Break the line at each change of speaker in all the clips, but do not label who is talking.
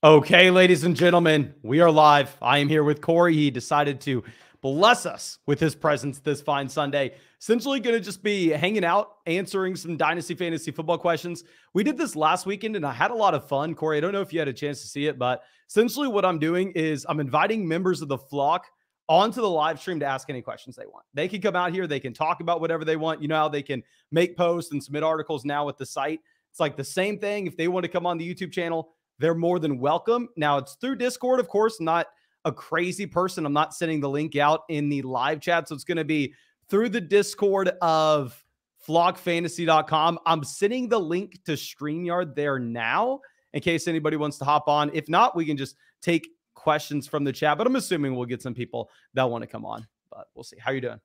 Okay, ladies and gentlemen, we are live. I am here with Corey. He decided to bless us with his presence this fine Sunday. Essentially going to just be hanging out, answering some Dynasty fantasy football questions. We did this last weekend and I had a lot of fun. Corey, I don't know if you had a chance to see it, but essentially what I'm doing is I'm inviting members of the flock onto the live stream to ask any questions they want. They can come out here. They can talk about whatever they want. You know how they can make posts and submit articles now with the site. It's like the same thing. If they want to come on the YouTube channel, they're more than welcome. Now, it's through Discord, of course, not a crazy person. I'm not sending the link out in the live chat. So it's going to be through the Discord of flockfantasy.com. I'm sending the link to StreamYard there now in case anybody wants to hop on. If not, we can just take questions from the chat. But I'm assuming we'll get some people that want to come on. But we'll see. How are you doing?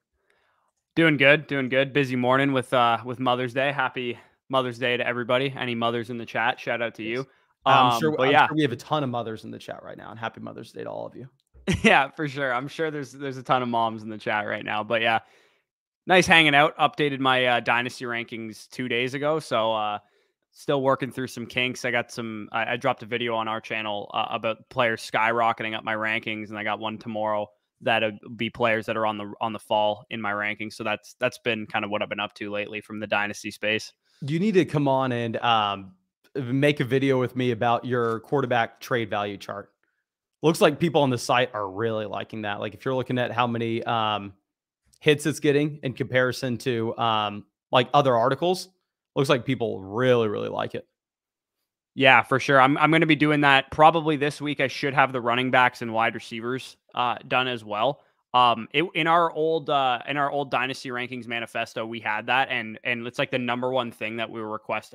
Doing good. Doing good. Busy morning with Mother's Day. Happy Mother's Day to everybody. Any mothers in the chat, shout out to you.
I'm sure we have a ton of mothers in the chat right now, and happy Mother's Day to all of you.
Yeah, for sure. I'm sure there's a ton of moms in the chat right now, but yeah, nice hanging out. Updated my Dynasty rankings 2 days ago. So still working through some kinks. I got I dropped a video on our channel about players skyrocketing up my rankings, and I got one tomorrow that'll be players that are on the fall in my rankings. So that's been kind of what I've been up to lately from the Dynasty space.
You need to come on and make a video with me about your quarterback trade value chart. Looks like people on the site are really liking that. Like if you're looking at how many hits it's getting in comparison to like other articles, looks like people really, really like it.
Yeah, for sure. I'm going to be doing that probably this week. I should have the running backs and wide receivers done as well. In our old Dynasty rankings manifesto, we had that, and it's like the number one thing that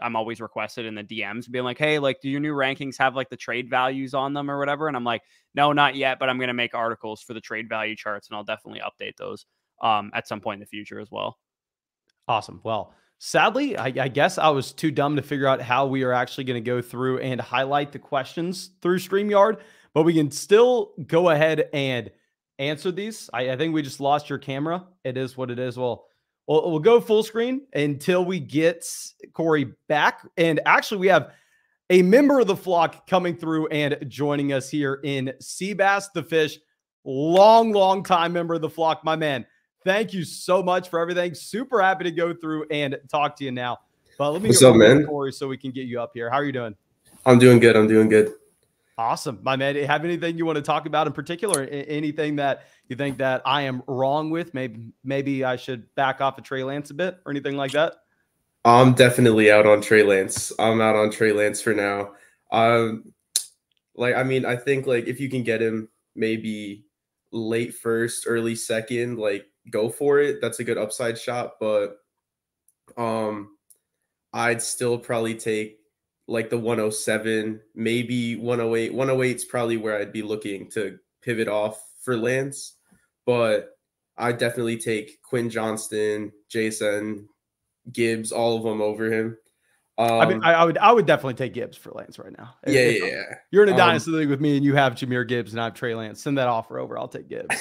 I'm always requested in the DMs, being like, hey, like, do your new rankings have like the trade values on them or whatever? And I'm like, no, not yet, but I'm going to make articles for the trade value charts, and I'll definitely update those at some point in the future as well.
Awesome. Well, sadly, I guess I was too dumb to figure out how we are actually going to go through and highlight the questions through StreamYard, but we can still go ahead and answer these. I think we just lost your camera. It is what it is. Well, we'll go full screen until we get Corey back. And actually, we have a member of the flock coming through and joining us here in Seabass the Fish. Long time member of the flock, my man. Thank you so much for everything. Super happy to go through and talk to you now. But let me
What's up, man?
Corey, so we can get you up here. How are you doing?
I'm doing good.
Awesome. My man, have anything you want to talk about in particular? Anything that you think that I am wrong with? Maybe I should back off of Trey Lance a bit or anything like that?
I'm definitely out on Trey Lance. I'm out on Trey Lance for now. I think like if you can get him maybe late first, early second, like go for it. That's a good upside shot, but I'd still probably take like the 107, maybe 108. 108 is probably where I'd be looking to pivot off for Lance. But I definitely take Quinn Johnston, Jason, Gibbs, all of them over him.
I would definitely take Gibbs for Lance right now.
Yeah.
You're in a dynasty league with me and you have Jahmyr Gibbs and I have Trey Lance. Send that offer over. I'll take Gibbs.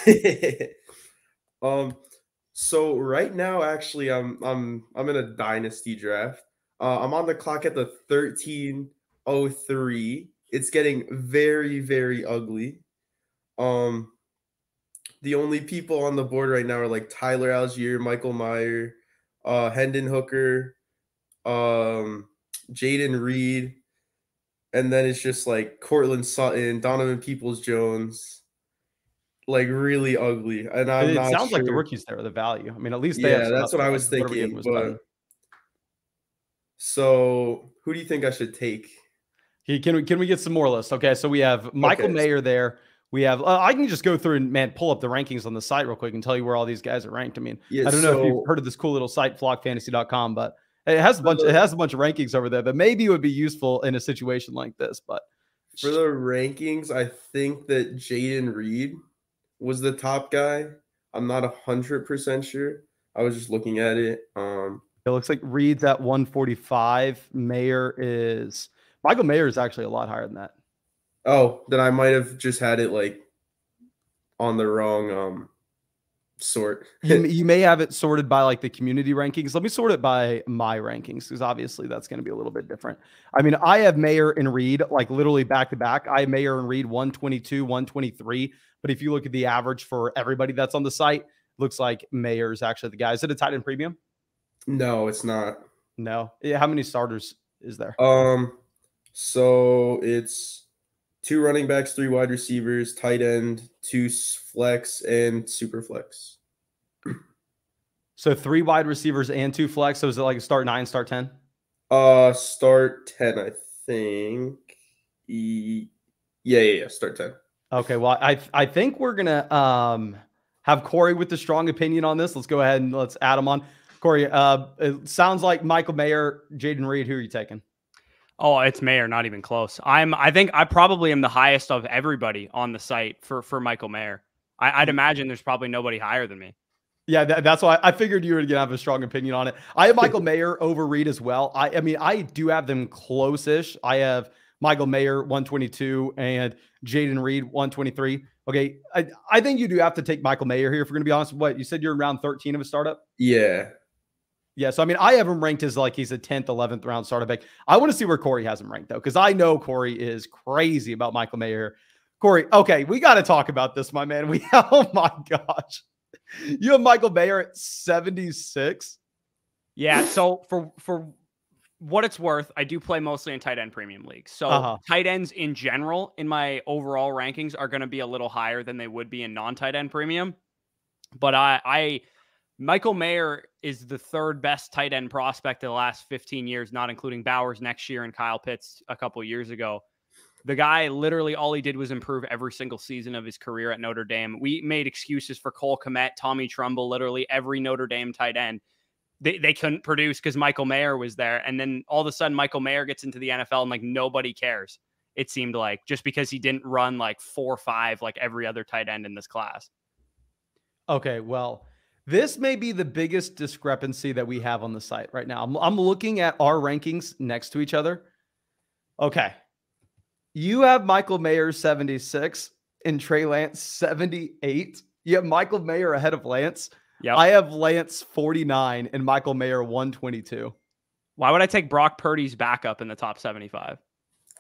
So right now, actually, I'm in a dynasty draft. I'm on the clock at the 13:03. It's getting very, very ugly. The only people on the board right now are like Tyler Algier, Michael Mayer, Hendon Hooker, Jaden Reed, and then it's just like Cortland Sutton, Donovan Peoples-Jones. Like really ugly, and
it sounds like the rookies there are the value. I mean, at least they have
that's what I was thinking. But so, who do you think I should take?
Can we get some more lists? Okay, so we have Michael Mayer there. We have I can just go through and pull up the rankings on the site real quick and tell you where all these guys are ranked. I mean, I don't know if you've heard of this cool little site, flockfantasy.com, but it has a bunch of rankings over there that maybe would be useful in a situation like this. But
for the rankings, I think that Jaden Reed was the top guy. I'm not 100% sure. I was just looking at it.
It looks like Reed's at 145. Michael Mayer is actually a lot higher than that.
Oh, then I might have just had it like on the wrong sort.
You may have it sorted by like the community rankings. Let me sort it by my rankings, because obviously that's going to be a little bit different. I mean, I have Mayer and Reed like literally back to back. I have Mayer and Reed 122, 123. But if you look at the average for everybody that's on the site, looks like Mayer is actually the guy. Is it a tight end premium?
No, it's not.
No. Yeah, how many starters is there?
So it's 2 running backs, 3 wide receivers, tight end, 2 flex, and super flex.
So 3 wide receivers and 2 flex. So is it like a start 9, start 10?
Start 10, I think. Yeah. Start 10.
Okay. Well, I think we're gonna have Corey with the strong opinion on this. Let's go ahead and let's add him on. Corey, it sounds like Michael Mayer, Jaden Reed. Who are you taking?
Oh, it's Mayer, not even close. I think I probably am the highest of everybody on the site for Michael Mayer. I'd imagine there's probably nobody higher than me.
Yeah, that's why I figured you were going to have a strong opinion on it. I have Michael Mayer over Reed as well. I mean, I do have them close-ish. I have Michael Mayer 122 and Jaden Reed 123. Okay, I think you do have to take Michael Mayer here if we're going to be honest. What you said, you're in round 13 of a startup?
Yeah.
Yeah, so I mean, I have him ranked as like he's a 10th, 11th round startup pick. I want to see where Corey has him ranked, though, because I know Corey is crazy about Michael Mayer. Corey, okay, we got to talk about this, my man. Oh my gosh. You have Michael Mayer at 76?
Yeah, so for what it's worth, I do play mostly in tight end premium leagues. So tight ends in general in my overall rankings are going to be a little higher than they would be in non-tight end premium. But Michael Mayer is the 3rd best tight end prospect of the last 15 years, not including Bowers next year and Kyle Pitts a couple years ago. The guy, literally all he did was improve every single season of his career at Notre Dame. We made excuses for Cole Kmet, Tommy Trumbull, literally every Notre Dame tight end. They couldn't produce because Michael Mayer was there. And then all of a sudden, Michael Mayer gets into the NFL and like nobody cares. It seemed like just because he didn't run like 4-5 like every other tight end in this class.
Okay, well, this may be the biggest discrepancy that we have on the site right now. I'm looking at our rankings next to each other. Okay. You have Michael Mayer 76 and Trey Lance 78. You have Michael Mayer ahead of Lance. Yep. I have Lance 49 and Michael Mayer 122.
Why would I take Brock Purdy's backup in the top 75?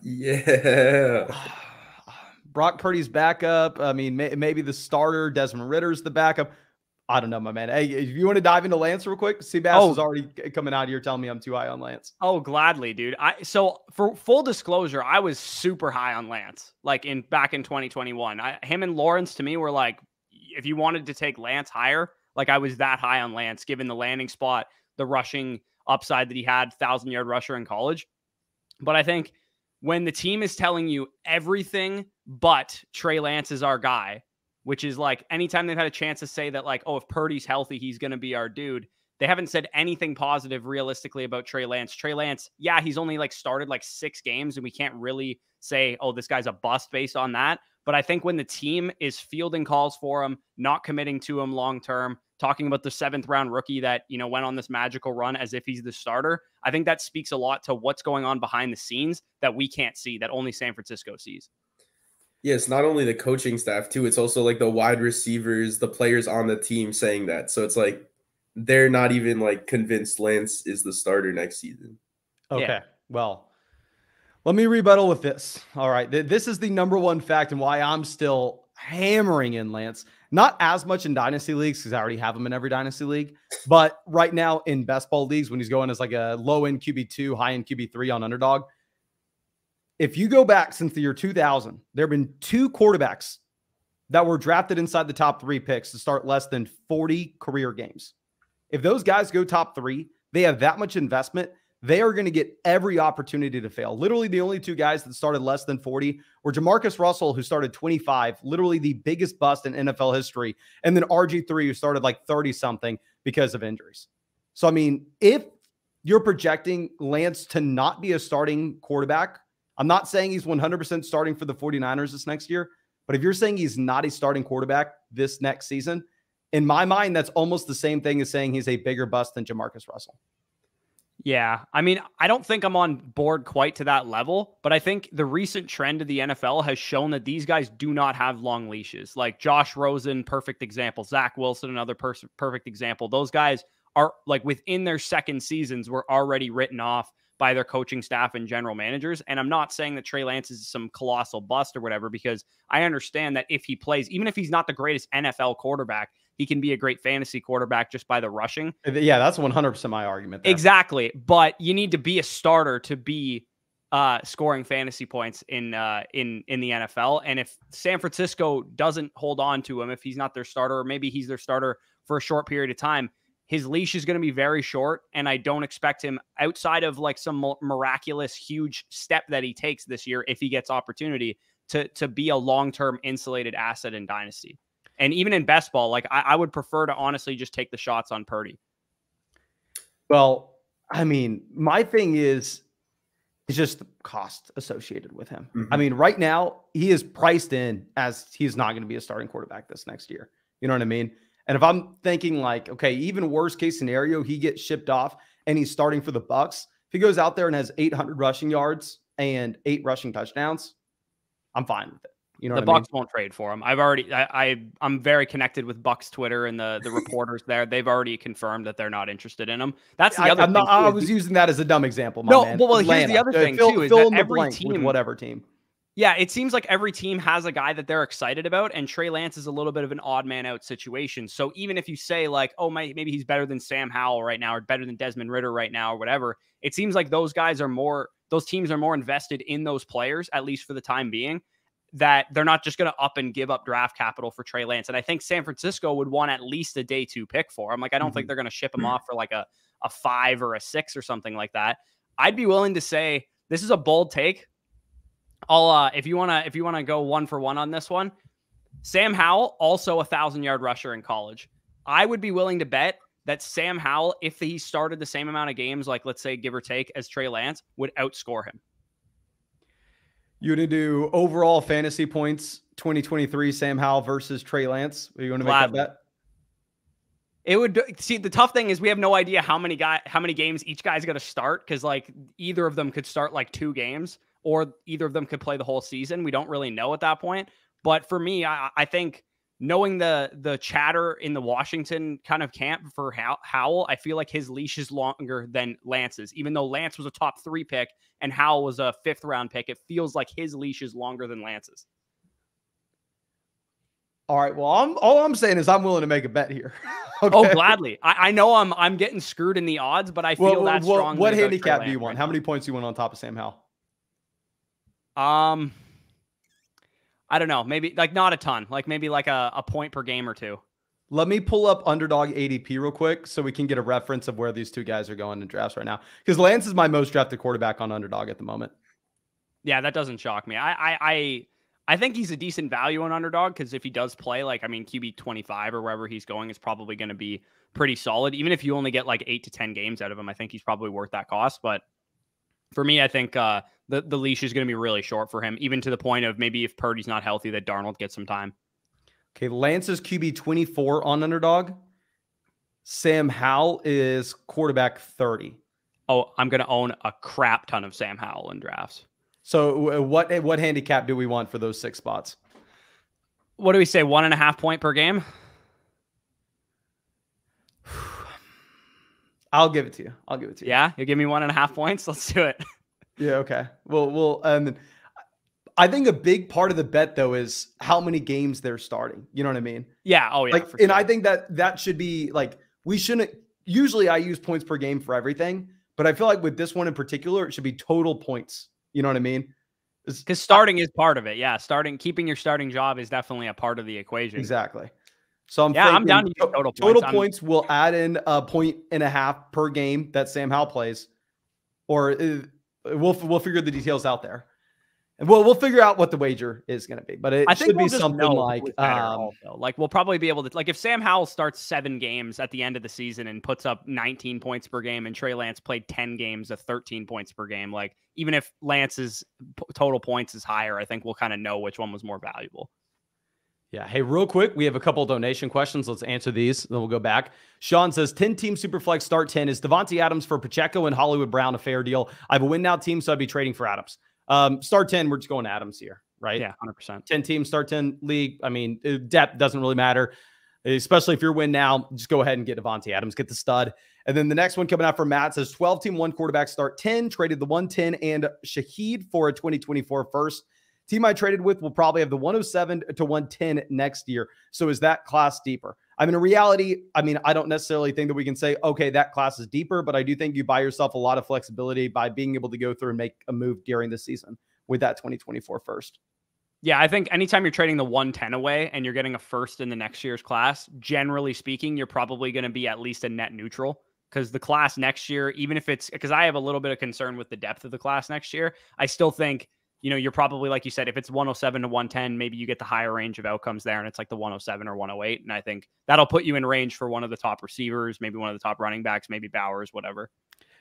Yeah.
Brock Purdy's backup. I mean, maybe the starter, Desmond Ritter's the backup. I don't know, my man. Hey, if you want to dive into Lance real quick, Seabass is already coming out here telling me I'm too high on Lance.
Oh, gladly, dude. So for full disclosure, I was super high on Lance, like back in 2021. Him and Lawrence to me were like, if you wanted to take Lance higher, like I was that high on Lance, given the landing spot, the rushing upside that he had, 1,000-yard rusher in college. But I think when the team is telling you everything but Trey Lance is our guy, which is like anytime they've had a chance to say that like, oh, if Purdy's healthy, he's going to be our dude. They haven't said anything positive realistically about Trey Lance. Trey Lance, yeah, he's only like started like 6 games and we can't really say, oh, this guy's a bust based on that. But I think when the team is fielding calls for him, not committing to him long-term, talking about the 7th round rookie that, went on this magical run as if he's the starter, I think that speaks a lot to what's going on behind the scenes that we can't see, that only San Francisco sees.
Yeah, it's not only the coaching staff too, it's also like the wide receivers, the players on the team saying that. So it's like they're not even like convinced Lance is the starter next season.
Okay. Yeah. Well, let me rebuttal with this. All right. This is the number one fact and why I'm still hammering in Lance. Not as much in dynasty leagues because I already have him in every dynasty league. But right now in best ball leagues, when he's going as like a low-end QB2, high-end QB3 on underdog, if you go back since the year 2000, there have been 2 quarterbacks that were drafted inside the top 3 picks to start less than 40 career games. If those guys go top 3, they have that much investment. They are going to get every opportunity to fail. Literally, the only 2 guys that started less than 40 were Jamarcus Russell, who started 25, literally the biggest bust in NFL history, and then RG3, who started like 30-something because of injuries. So, I mean, if you're projecting Lance to not be a starting quarterback, I'm not saying he's 100% starting for the 49ers this next year, but if you're saying he's not a starting quarterback this next season, in my mind, that's almost the same thing as saying he's a bigger bust than Jamarcus Russell.
Yeah. I mean, I don't think I'm on board quite to that level, but I think the recent trend of the NFL has shown that these guys do not have long leashes. Like Josh Rosen, perfect example. Zach Wilson, another perfect example. Those guys are like within their second seasons were already written off by their coaching staff and general managers. And I'm not saying that Trey Lance is some colossal bust or whatever, because I understand that if he plays, even if he's not the greatest NFL quarterback, he can be a great fantasy quarterback just by the rushing.
Yeah, that's 100% my argument there.
Exactly. But you need to be a starter to be scoring fantasy points in the NFL. And if San Francisco doesn't hold on to him, if he's not their starter, or maybe he's their starter for a short period of time, his leash is going to be very short. And I don't expect him, outside of like some miraculous huge step that he takes this year, if he gets opportunity, to be a long-term insulated asset in Dynasty. And even in best ball, like I would prefer to honestly just take the shots on Purdy.
Well, I mean, my thing is just the cost associated with him.
Mm-hmm.
I mean, right now he is priced in as he's not going to be a starting quarterback this next year. You know what I mean? And if I'm thinking like, okay, even worst case scenario, he gets shipped off and he's starting for the Bucs. If he goes out there and has 800 rushing yards and 8 rushing touchdowns, I'm fine with it. You know
the
what I mean?
Bucs won't trade for him. I'm very connected with Bucs Twitter and the reporters there. They've already confirmed that they're not interested in him. That's the other thing.
I was using that as a dumb example. Man.
Well, here's the other thing too, is that every team,
with whatever team.
Yeah, it seems like every team has a guy that they're excited about, and Trey Lance is a little bit of an odd man out situation. So even if you say like, oh, maybe he's better than Sam Howell right now, or better than Desmond Ridder right now, or whatever, it seems like those teams are more invested in those players, at least for the time being, that they're not just going to up and give up draft capital for Trey Lance. And I think San Francisco would want at least a day 2 pick for him. Like, I don't think they're going to ship him off for like a 5 or a 6 or something like that. I'd be willing to say this is a bold take. If you want to go 1 for 1 on this one, Sam Howell, also a 1,000-yard rusher in college. I would be willing to bet that Sam Howell, if he started the same amount of games, like let's say give or take, as Trey Lance, would outscore him.
You want to do overall fantasy points 2023 Sam Howell versus Trey Lance? Are you going to make that bet?
It would see, the tough thing is we have no idea how many games each guy's going to start, because like either of them could start like 2 games, or either of them could play the whole season. We don't really know at that point. But for me, I think knowing the chatter in the Washington kind of camp for Howell, I feel like his leash is longer than Lance's. Even though Lance was a top 3 pick and Howell was a 5th round pick, it feels like his leash is longer than Lance's.
All right. Well, all I'm saying is I'm willing to make a bet here.
Okay? Oh, gladly. I know I'm getting screwed in the odds, but I feel that strongly.
What handicap do you want? How many points do you want on top of Sam Howell?
I don't know. Maybe like not a ton. Like maybe like a point per game or 2.
Let me pull up Underdog ADP real quick so we can get a reference of where these 2 guys are going in drafts right now. Because Lance is my most drafted quarterback on Underdog at the moment.
Yeah, that doesn't shock me. I think he's a decent value on Underdog, because if he does play, like, I mean, QB 25 or wherever he's going is probably going to be pretty solid. Even if you only get like 8 to 10 games out of him, I think he's probably worth that cost. But for me, I think the leash is going to be really short for him, even to the point of maybe if Purdy's not healthy, that Darnold gets some time.
Okay, Lance is QB 24 on Underdog. Sam Howell is quarterback 30.
Oh, I'm going to own a crap ton of Sam Howell in drafts.
So what handicap do we want for those 6 spots?
What do we say? 1.5 point per game?
I'll give it to you.
Yeah, you'll give me 1.5 points. Let's do it.
Yeah. Okay. Well, I think a big part of the bet though is how many games they're starting. You know what I mean?
Yeah. Oh yeah.
Like, and I think that should be like, we shouldn't. Usually, I use points per game for everything, but I feel like with this one in particular, it should be total points. You know what I mean?
Because starting is part of it. Yeah. Keeping your starting job is definitely a part of the equation.
Exactly. So I'm
down to use total points.
Total points will add in 1.5 points per game that Sam Howell plays, or we'll figure the details out there, and we'll figure out what the wager is going to be. But I think should be something like
we'll probably be able to, like, if Sam Howell starts 7 games at the end of the season and puts up 19 points per game, and Trey Lance played 10 games at 13 points per game, like even if Lance's total points is higher, I think we'll kind of know which one was more valuable.
Yeah. Hey, real quick, we have a couple donation questions. Let's answer these, then we'll go back. Sean says, 10-team Superflex start 10. Is Devontae Adams for Pacheco and Hollywood Brown a fair deal? I have a win now team, so I'd be trading for Adams. Start 10, we're just going Adams here, right?
Yeah, 100%.
10-team start 10 league. I mean, depth doesn't really matter, especially if you're win now. Just go ahead and get Devontae Adams, get the stud. And then the next one coming out from Matt says, 12-team, 1 quarterback start 10, traded the 110 and Shaheed for a 2024 first. Team I traded with will probably have the 107 to 110 next year. So is that class deeper? I mean, in reality, I don't necessarily think that we can say, okay, that class is deeper, but I do think you buy yourself a lot of flexibility by being able to go through and make a move during the season with that 2024 first.
Yeah, I think anytime you're trading the 110 away and you're getting a first in the next year's class, generally speaking, you're probably going to be at least a net neutral, because the class next year, even if it's, because I have a little bit of concern with the depth of the class next year, I still think, you're probably, like you said, if it's 107 to 110, maybe you get the higher range of outcomes there and it's like the 107 or 108. And I think that'll put you in range for one of the top receivers, maybe one of the top running backs, maybe Bowers, whatever.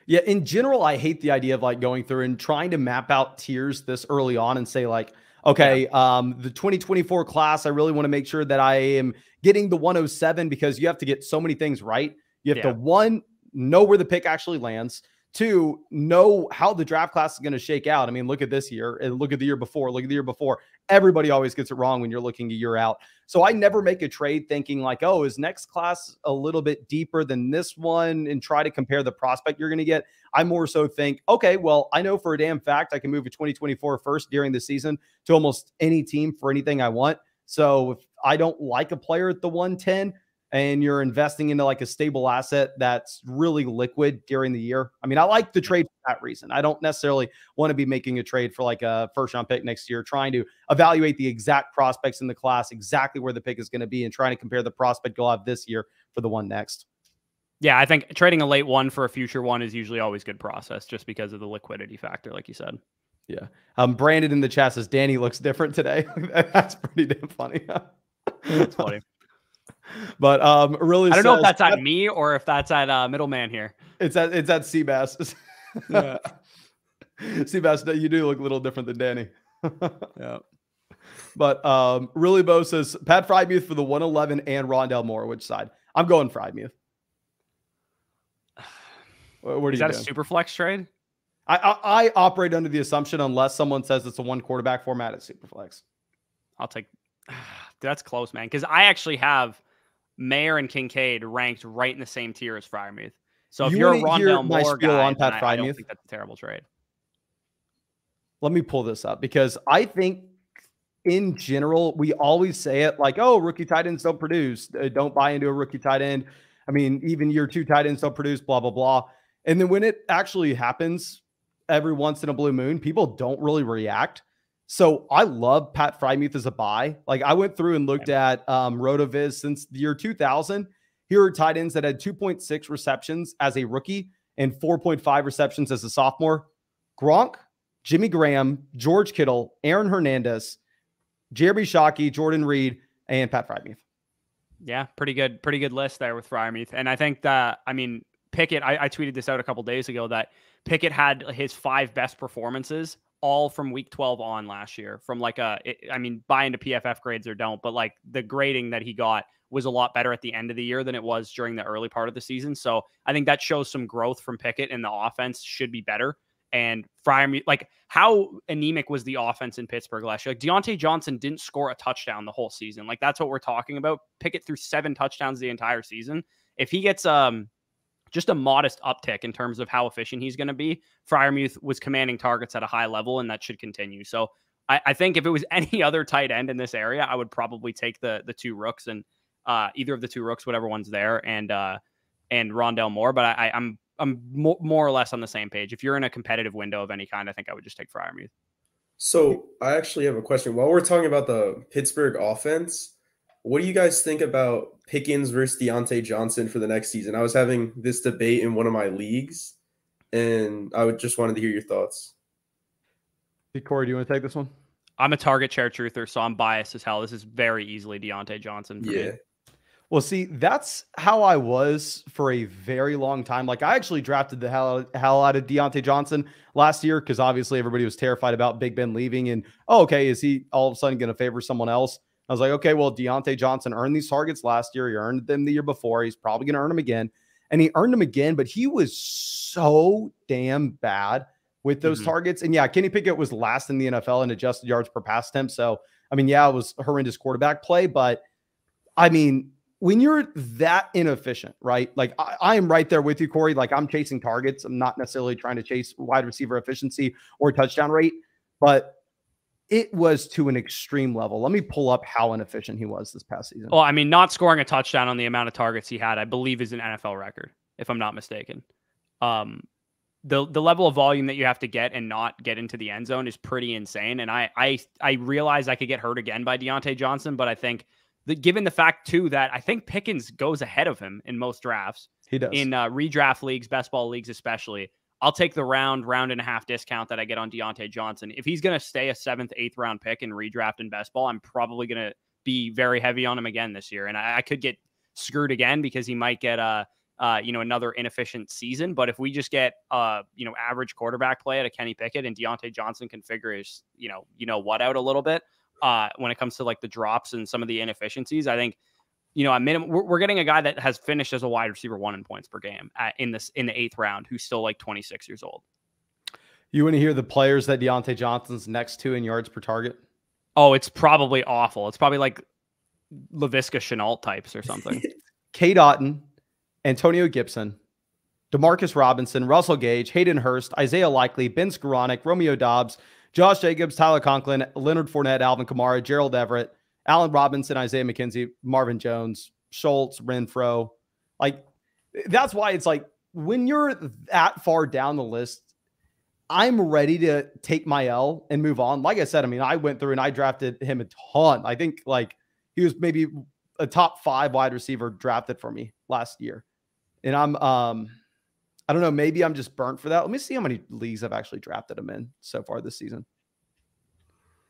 Yeah. In general, I hate the idea of like going through and trying to map out tiers this early on and say like, okay, the 2024 class, I really want to make sure that I am getting the 107, because you have to get so many things right. You have to, one, know where the pick actually lands. 2, know how the draft class is going to shake out. I mean, look at this year and look at the year before. Look at the year before. Everybody always gets it wrong when you're looking a year out. So I never make a trade thinking like, oh, is next class a little bit deeper than this one, and try to compare the prospect you're going to get. I more so think, okay, well, I know for a damn fact I can move a 2024 first during the season to almost any team for anything I want. So if I don't like a player at the 110, and you're investing into like a stable asset that's really liquid during the year, I mean, I like the trade for that reason. I don't necessarily want to be making a trade for like a first round pick next year, trying to evaluate the exact prospects in the class, exactly where the pick is going to be, and trying to compare the prospect you'll have this year for the one next.
Yeah, I think trading a late one for a future one is usually always good process, just because of the liquidity factor, like you said.
Yeah. Brandon in the chat says, Danny looks different today. That's pretty damn funny.
That's funny.
But really,
I don't know if that's at me or if that's at middleman here.
It's at Seabass. Yeah. Seabass, you do look a little different than Danny. Yeah. But really, Bo says Pat Frymuth for the 111 and Rondell Moore. Which side? I'm going Frymuth. Where
is that a super flex trade?
I operate under the assumption, unless someone says it's a 1 quarterback format, it's super flex.
I'll take. That's close, man. Because I actually have Mayer and Kincaid ranked right in the same tier as Frymuth. So if you're a Rondell Moore guy,
on Pat
I don't think that's a terrible trade.
Let me pull this up, because I think in general, we always say it like, oh, rookie tight ends don't produce. Don't buy into a rookie tight end. I mean, even year 2 tight ends don't produce, blah, blah, blah. And then when it actually happens every once in a blue moon, people don't really react. So I love Pat Frymuth as a buy. Like, I went through and looked at RotoViz since the year 2000. Here are tight ends that had 2.6 receptions as a rookie and 4.5 receptions as a sophomore. Gronk, Jimmy Graham, George Kittle, Aaron Hernandez, Jeremy Shockey, Jordan Reed, and Pat Frymuth.
Yeah, pretty good list there with Frymuth. And I think that, Pickett, I tweeted this out a couple days ago, that Pickett had his 5 best performances all from week 12 on last year, from like buy into PFF grades or don't, but like the grading that he got was a lot better at the end of the year than it was during the early part of the season. So I think that shows some growth from Pickett, and the offense should be better. And Frymuth, like, how anemic was the offense in Pittsburgh last year? Like, Deontay Johnson didn't score a touchdown the whole season. Like, that's what we're talking about. Pickett threw 7 touchdowns the entire season. If he gets just a modest uptick in terms of how efficient he's going to be, Frymuth was commanding targets at a high level, and that should continue. So I think if it was any other tight end in this area, I would probably take the 2 rooks, and either of the 2 rooks, whatever one's there, and Rondell Moore. But I'm more or less on the same page. If you're in a competitive window of any kind, I think I would just take Frymuth.
So I actually have a question. While we're talking about the Pittsburgh offense, what do you guys think about Pickens versus Deontay Johnson for the next season? I was having this debate in one of my leagues, and I just wanted to hear your thoughts.
Hey, Corey, do you want to take this one?
I'm a target share truther, so I'm biased as hell. This is very easily Deontay Johnson for me.
Well, see, that's how I was for a very long time. Like, I actually drafted the hell out of Deontay Johnson last year, because obviously everybody was terrified about Big Ben leaving, and, oh, okay, is he all of a sudden going to favor someone else? I was like, okay, well, Deontay Johnson earned these targets last year. He earned them the year before. He's probably going to earn them again. And he earned them again, but he was so damn bad with those targets. And yeah, Kenny Pickett was last in the NFL in adjusted yards per pass attempt. So, I mean, yeah, it was horrendous quarterback play, but I mean, when you're that inefficient, right? Like I am right there with you, Corey. Like I'm chasing targets. I'm not necessarily trying to chase wide receiver efficiency or touchdown rate, but it was to an extreme level. Let me pull up how inefficient he was this past season.
Well, I mean, not scoring a touchdown on the amount of targets he had, I believe, is an NFL record, if I'm not mistaken. The level of volume that you have to get and not get into the end zone is pretty insane. And I realize I could get hurt again by Deontay Johnson, but I think given the fact too that I think Pickens goes ahead of him in most drafts.
He does.
In redraft leagues, best ball leagues especially. I'll take the round and a half discount that I get on Deontay Johnson. If he's going to stay a 7th, 8th round pick in redraft and best ball, I'm probably going to be very heavy on him again this year. And I could get screwed again because he might get another inefficient season. But if we just get average quarterback play at a Kenny Pickett and Deontay Johnson can figure his what out a little bit when it comes to like the drops and some of the inefficiencies, I think at minimum, we're getting a guy that has finished as a wide receiver 1 in points per game in the 8th round, who's still like 26 years old.
You want to hear the players that Deontay Johnson's next to in yards per target?
Oh, it's probably awful. It's probably like Laviska Shenault types or something.
Cade Otton, Antonio Gibson, Demarcus Robinson, Russell Gage, Hayden Hurst, Isaiah Likely, Ben Skoranek, Romeo Dobbs, Josh Jacobs, Tyler Conklin, Leonard Fournette, Alvin Kamara, Gerald Everett, Allen Robinson, Isaiah McKenzie, Marvin Jones, Schultz, Renfro. Like, that's why it's like when you're that far down the list, I'm ready to take my L and move on. Like I said, I mean, I went through and I drafted him a ton. I think like he was maybe a top 5 wide receiver drafted for me last year. And I'm, I don't know, maybe I'm just burnt for that. Let me see how many leagues I've actually drafted him in so far this season.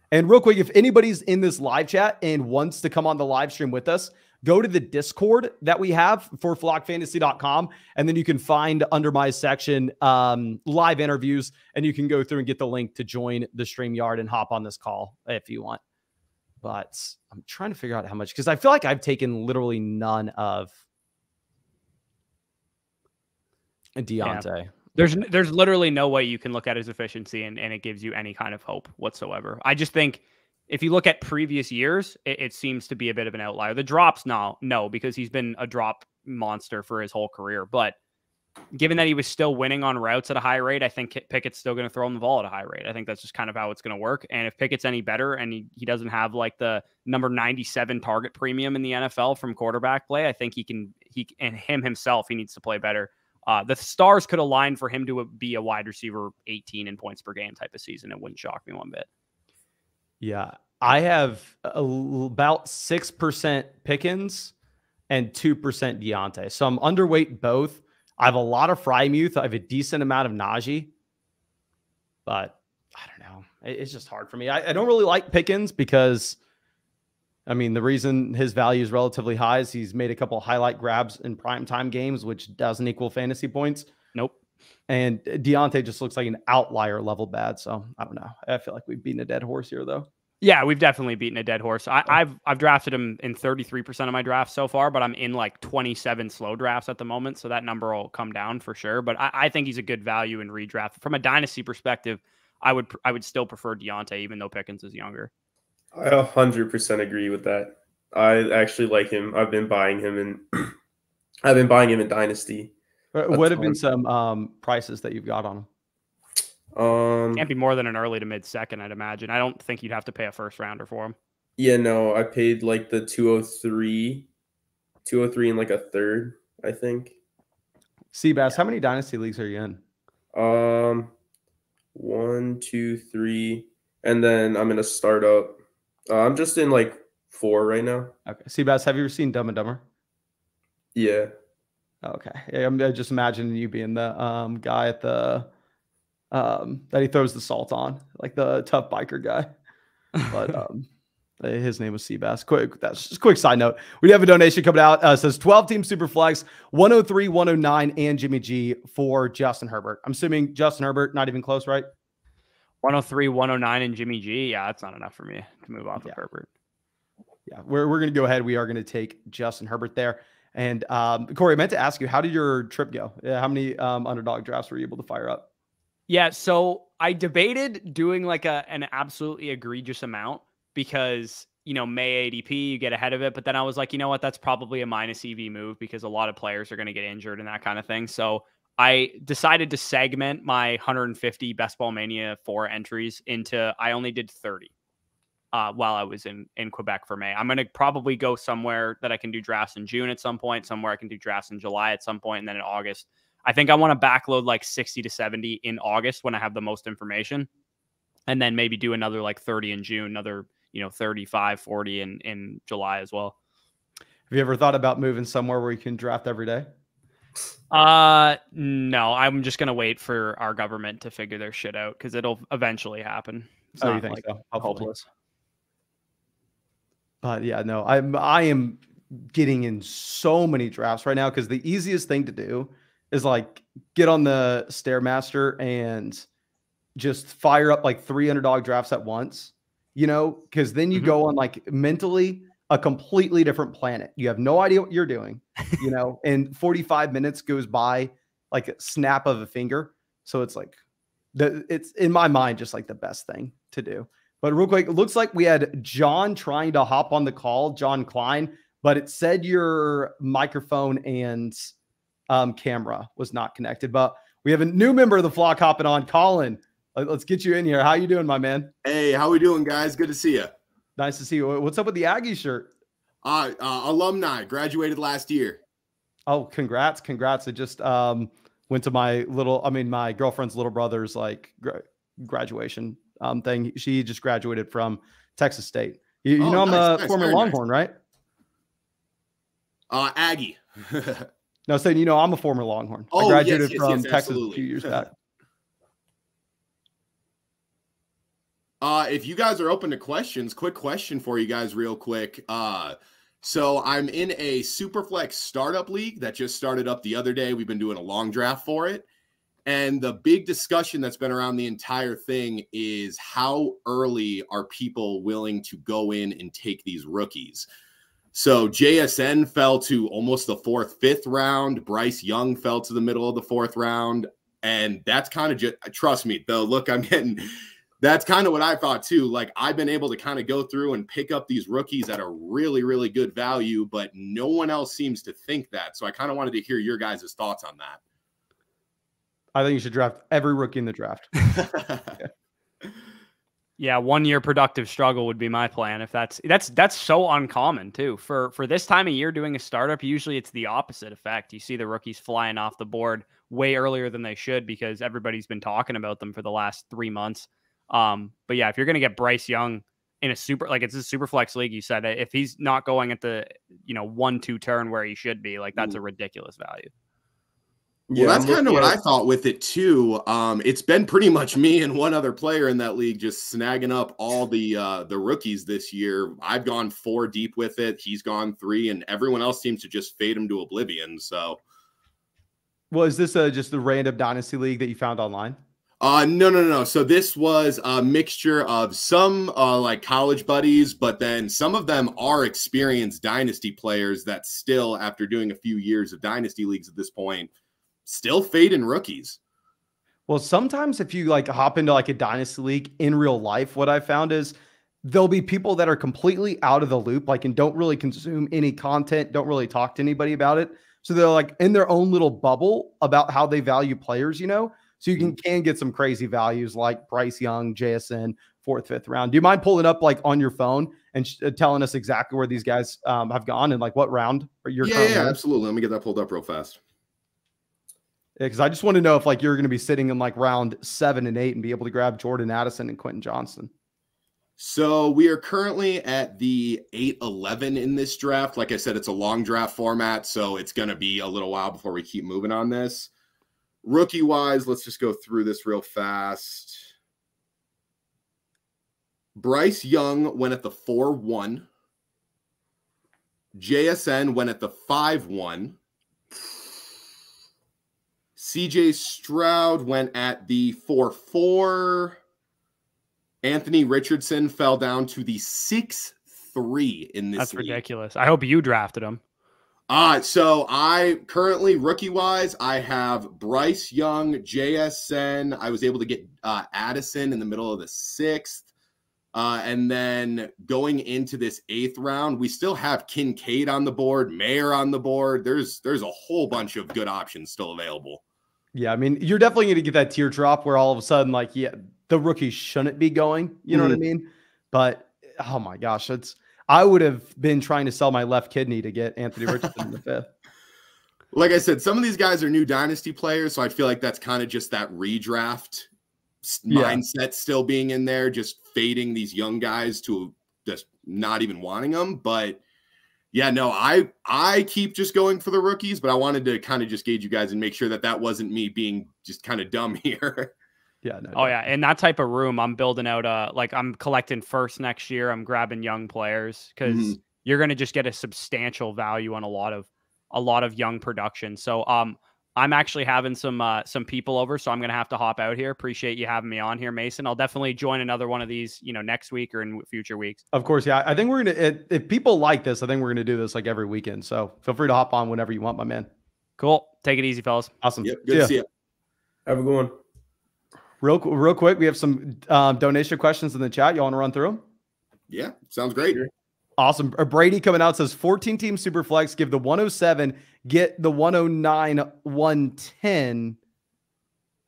And real quick, if anybody's in this live chat and wants to come on the live stream with us, go to the Discord that we have for flockfantasy.com. And then you can find under my section live interviews, and you can go through and get the link to join the StreamYard and hop on this call if you want. But I'm trying to figure out how much, because I feel like I've taken literally none of Deontay.
Yeah. There's literally no way you can look at his efficiency and it gives you any kind of hope whatsoever. I just think if you look at previous years, it seems to be a bit of an outlier. The drops, no, because he's been a drop monster for his whole career. But given that he was still winning on routes at a high rate, I think Pickett's still going to throw him the ball at a high rate. I think that's just kind of how it's going to work. And if Pickett's any better and he doesn't have like the number 97 target premium in the NFL from quarterback play, I think he himself, he needs to play better. The stars could align for him to be a wide receiver 18 in points per game type of season. It wouldn't shock me one bit.
Yeah, I have about 6% Pickens and 2% Deontay. So I'm underweight both. I have a lot of Frymuth. I have a decent amount of Najee. But I don't know. It's just hard for me. I don't really like Pickens because, I mean, the reason his value is relatively high is he's made a couple of highlight grabs in primetime games, which doesn't equal fantasy points.
Nope.
And Deontay just looks like an outlier level bad. So I don't know. I feel like we've beaten a dead horse here, though.
Yeah, we've definitely beaten a dead horse. I've drafted him in 33% of my drafts so far, but I'm in like 27 slow drafts at the moment. So that number will come down for sure. But I think he's a good value in redraft. From a dynasty perspective, I would still prefer Deontay, even though Pickens is younger.
I 100% agree with that. I actually like him. I've been buying him in Dynasty.
What have been some prices that you've got on him?
Can't be more than an early to mid second, I'd imagine. I don't think you'd have to pay a first rounder for him.
Yeah, no, I paid like the 203 and like a third, I think.
Seabass, how many dynasty leagues are you in?
1, 2, 3, and then I'm in a startup. I'm just in like 4 right now.
Okay. Seabass, have you ever seen Dumb and Dumber?
Yeah.
Okay. Yeah, I'm just imagining you being the guy at the that he throws the salt on, like the tough biker guy. But his name was Seabass. That's just a quick side note. We have a donation coming out. It says 12-team Superflex, 103, 109, and Jimmy G for Justin Herbert. I'm assuming Justin Herbert, not even close, right?
103, 109, and Jimmy G. Yeah, that's not enough for me to move off of Herbert.
Yeah, we're going to go ahead. We are going to take Justin Herbert there. And Corey, I meant to ask you, how did your trip go? How many underdog drafts were you able to fire up?
Yeah, so I debated doing like an absolutely egregious amount because, May ADP, you get ahead of it. But then I was like, you know what? That's probably a minus EV move because a lot of players are going to get injured and that kind of thing. So I decided to segment my 150 Best Ball Mania 4 entries into, I only did 30 while I was in Quebec for May. I'm going to probably go somewhere that I can do drafts in June at some point, somewhere I can do drafts in July at some point, and then in August. I think I want to backload like 60 to 70 in August when I have the most information, and then maybe do another like 30 in June, another 35, 40 in July as well.
Have you ever thought about moving somewhere where you can draft every day?
No, I'm just gonna wait for our government to figure their shit out because it'll eventually happen. It's
you
not
think
like
so?
hopeless.
But yeah, no, I am getting in so many drafts right now because the easiest thing to do is like get on the Stairmaster and just fire up like 3 underdog drafts at once, because then you go on like mentally a completely different planet. You have no idea what you're doing, and 45 minutes goes by like a snap of a finger. So it's like it's in my mind just like the best thing to do. But real quick, it looks like we had John trying to hop on the call, John Klein, but it said your microphone and camera was not connected. But we have a new member of the flock hopping on, Colin. Let's get you in here. How you doing, my man?
Hey, how we doing, guys? Good to see you.
Nice to see you. What's up with the Aggie shirt?
Alumni, graduated last year.
Oh, congrats. I just went to my girlfriend's little brother's like graduation thing. She just graduated from Texas State. You know, I'm a former Longhorn, right?
Aggie.
No, saying, I'm a former Longhorn. I graduated from Texas a few years back.
If you guys are open to questions, quick question for you guys real quick. So I'm in a Superflex startup league that just started up the other day. We've been doing a long draft for it. And the big discussion that's been around the entire thing is how early are people willing to go in and take these rookies? So JSN fell to almost the 4th, 5th round. Bryce Young fell to the middle of the 4th round. And that's kind of just, trust me, the look I'm getting, that's kind of what I thought too. Like I've been able to kind of go through and pick up these rookies at a really, really good value, but no one else seems to think that. So I kind of wanted to hear your guys' thoughts on that.
I think you should draft every rookie in the draft.
Yeah, 1 year productive struggle would be my plan. If that's so uncommon too. For this time of year doing a startup, usually it's the opposite effect. You see the rookies flying off the board way earlier than they should because everybody's been talking about them for the last 3 months. But yeah, if you're going to get Bryce Young in it's a super flex league, you said, if he's not going at the 1-2 turn where he should be, like that's a ridiculous value.
Well, that's kind of what I thought with it too. It's been pretty much me and one other player in that league just snagging up all the rookies this year. I've gone 4 deep with it. He's gone 3, and everyone else seems to just fade him to oblivion. So,
well, is this just the random Dynasty league that you found online?
No. So this was a mixture of some like college buddies, but then some of them are experienced Dynasty players that still, after doing a few years of Dynasty leagues at this point, still fading rookies.
Well, sometimes if you like hop into like a Dynasty league in real life, what I found is there'll be people that are completely out of the loop, like, and don't really consume any content, don't really talk to anybody about it. So they're like in their own little bubble about how they value players, so you can get some crazy values like Bryce Young, JSN, 4th, 5th round. Do you mind pulling up like on your phone and telling us exactly where these guys have gone and like what round you're
currently in? Absolutely. Let me get that pulled up real fast.
Because I just want to know if like you're going to be sitting in like round 7 and 8 and be able to grab Jordan Addison and Quentin Johnston.
So we are currently at the 8-11 in this draft. Like I said, it's a long draft format, so it's going to be a little while before we keep moving on this. Rookie wise, let's just go through this real fast. Bryce Young went at the 4-1. JSN went at the 5-1. CJ Stroud went at the 4-4. Anthony Richardson fell down to the 6-3. 3 in this
That's
league.
ridiculous. I hope you drafted him.
So I currently, rookie-wise, I have Bryce Young, JSN. I was able to get Addison in the middle of the 6th. And then going into this 8th round, we still have Kincaid on the board, Mayer on the board. There's a whole bunch of good options still available.
Yeah, I mean, you're definitely going to get that teardrop where all of a sudden, like, yeah, the rookies shouldn't be going. You know what I mean? But, oh my gosh, I would have been trying to sell my left kidney to get Anthony Richardson in the 5th.
Like I said, some of these guys are new Dynasty players, so I feel like that's kind of just that redraft mindset still being in there, just fading these young guys to just not even wanting them. But yeah, no, I keep just going for the rookies, but I wanted to kind of just gauge you guys and make sure that that wasn't me being just kind of dumb here.
Yeah. No,
oh yeah, in that type of room, I'm building out like I'm collecting first next year. I'm grabbing young players because you're going to just get a substantial value on a lot of young production. So I'm actually having some people over, so I'm going to have to hop out here. Appreciate you having me on here, Mason. I'll definitely join another one of these, next week or in future weeks.
Of course, yeah. I think we're going to, if people like this, I think we're going to do this like every weekend. So feel free to hop on whenever you want, my man.
Cool. Take it easy, fellas.
Awesome.
Yep, good to see you.
Have a good one.
Real quick, we have some donation questions in the chat. You want to run through them?
Yeah, sounds great.
Awesome. Brady coming out says 14-team super flex, give the 107, get the 109, 110.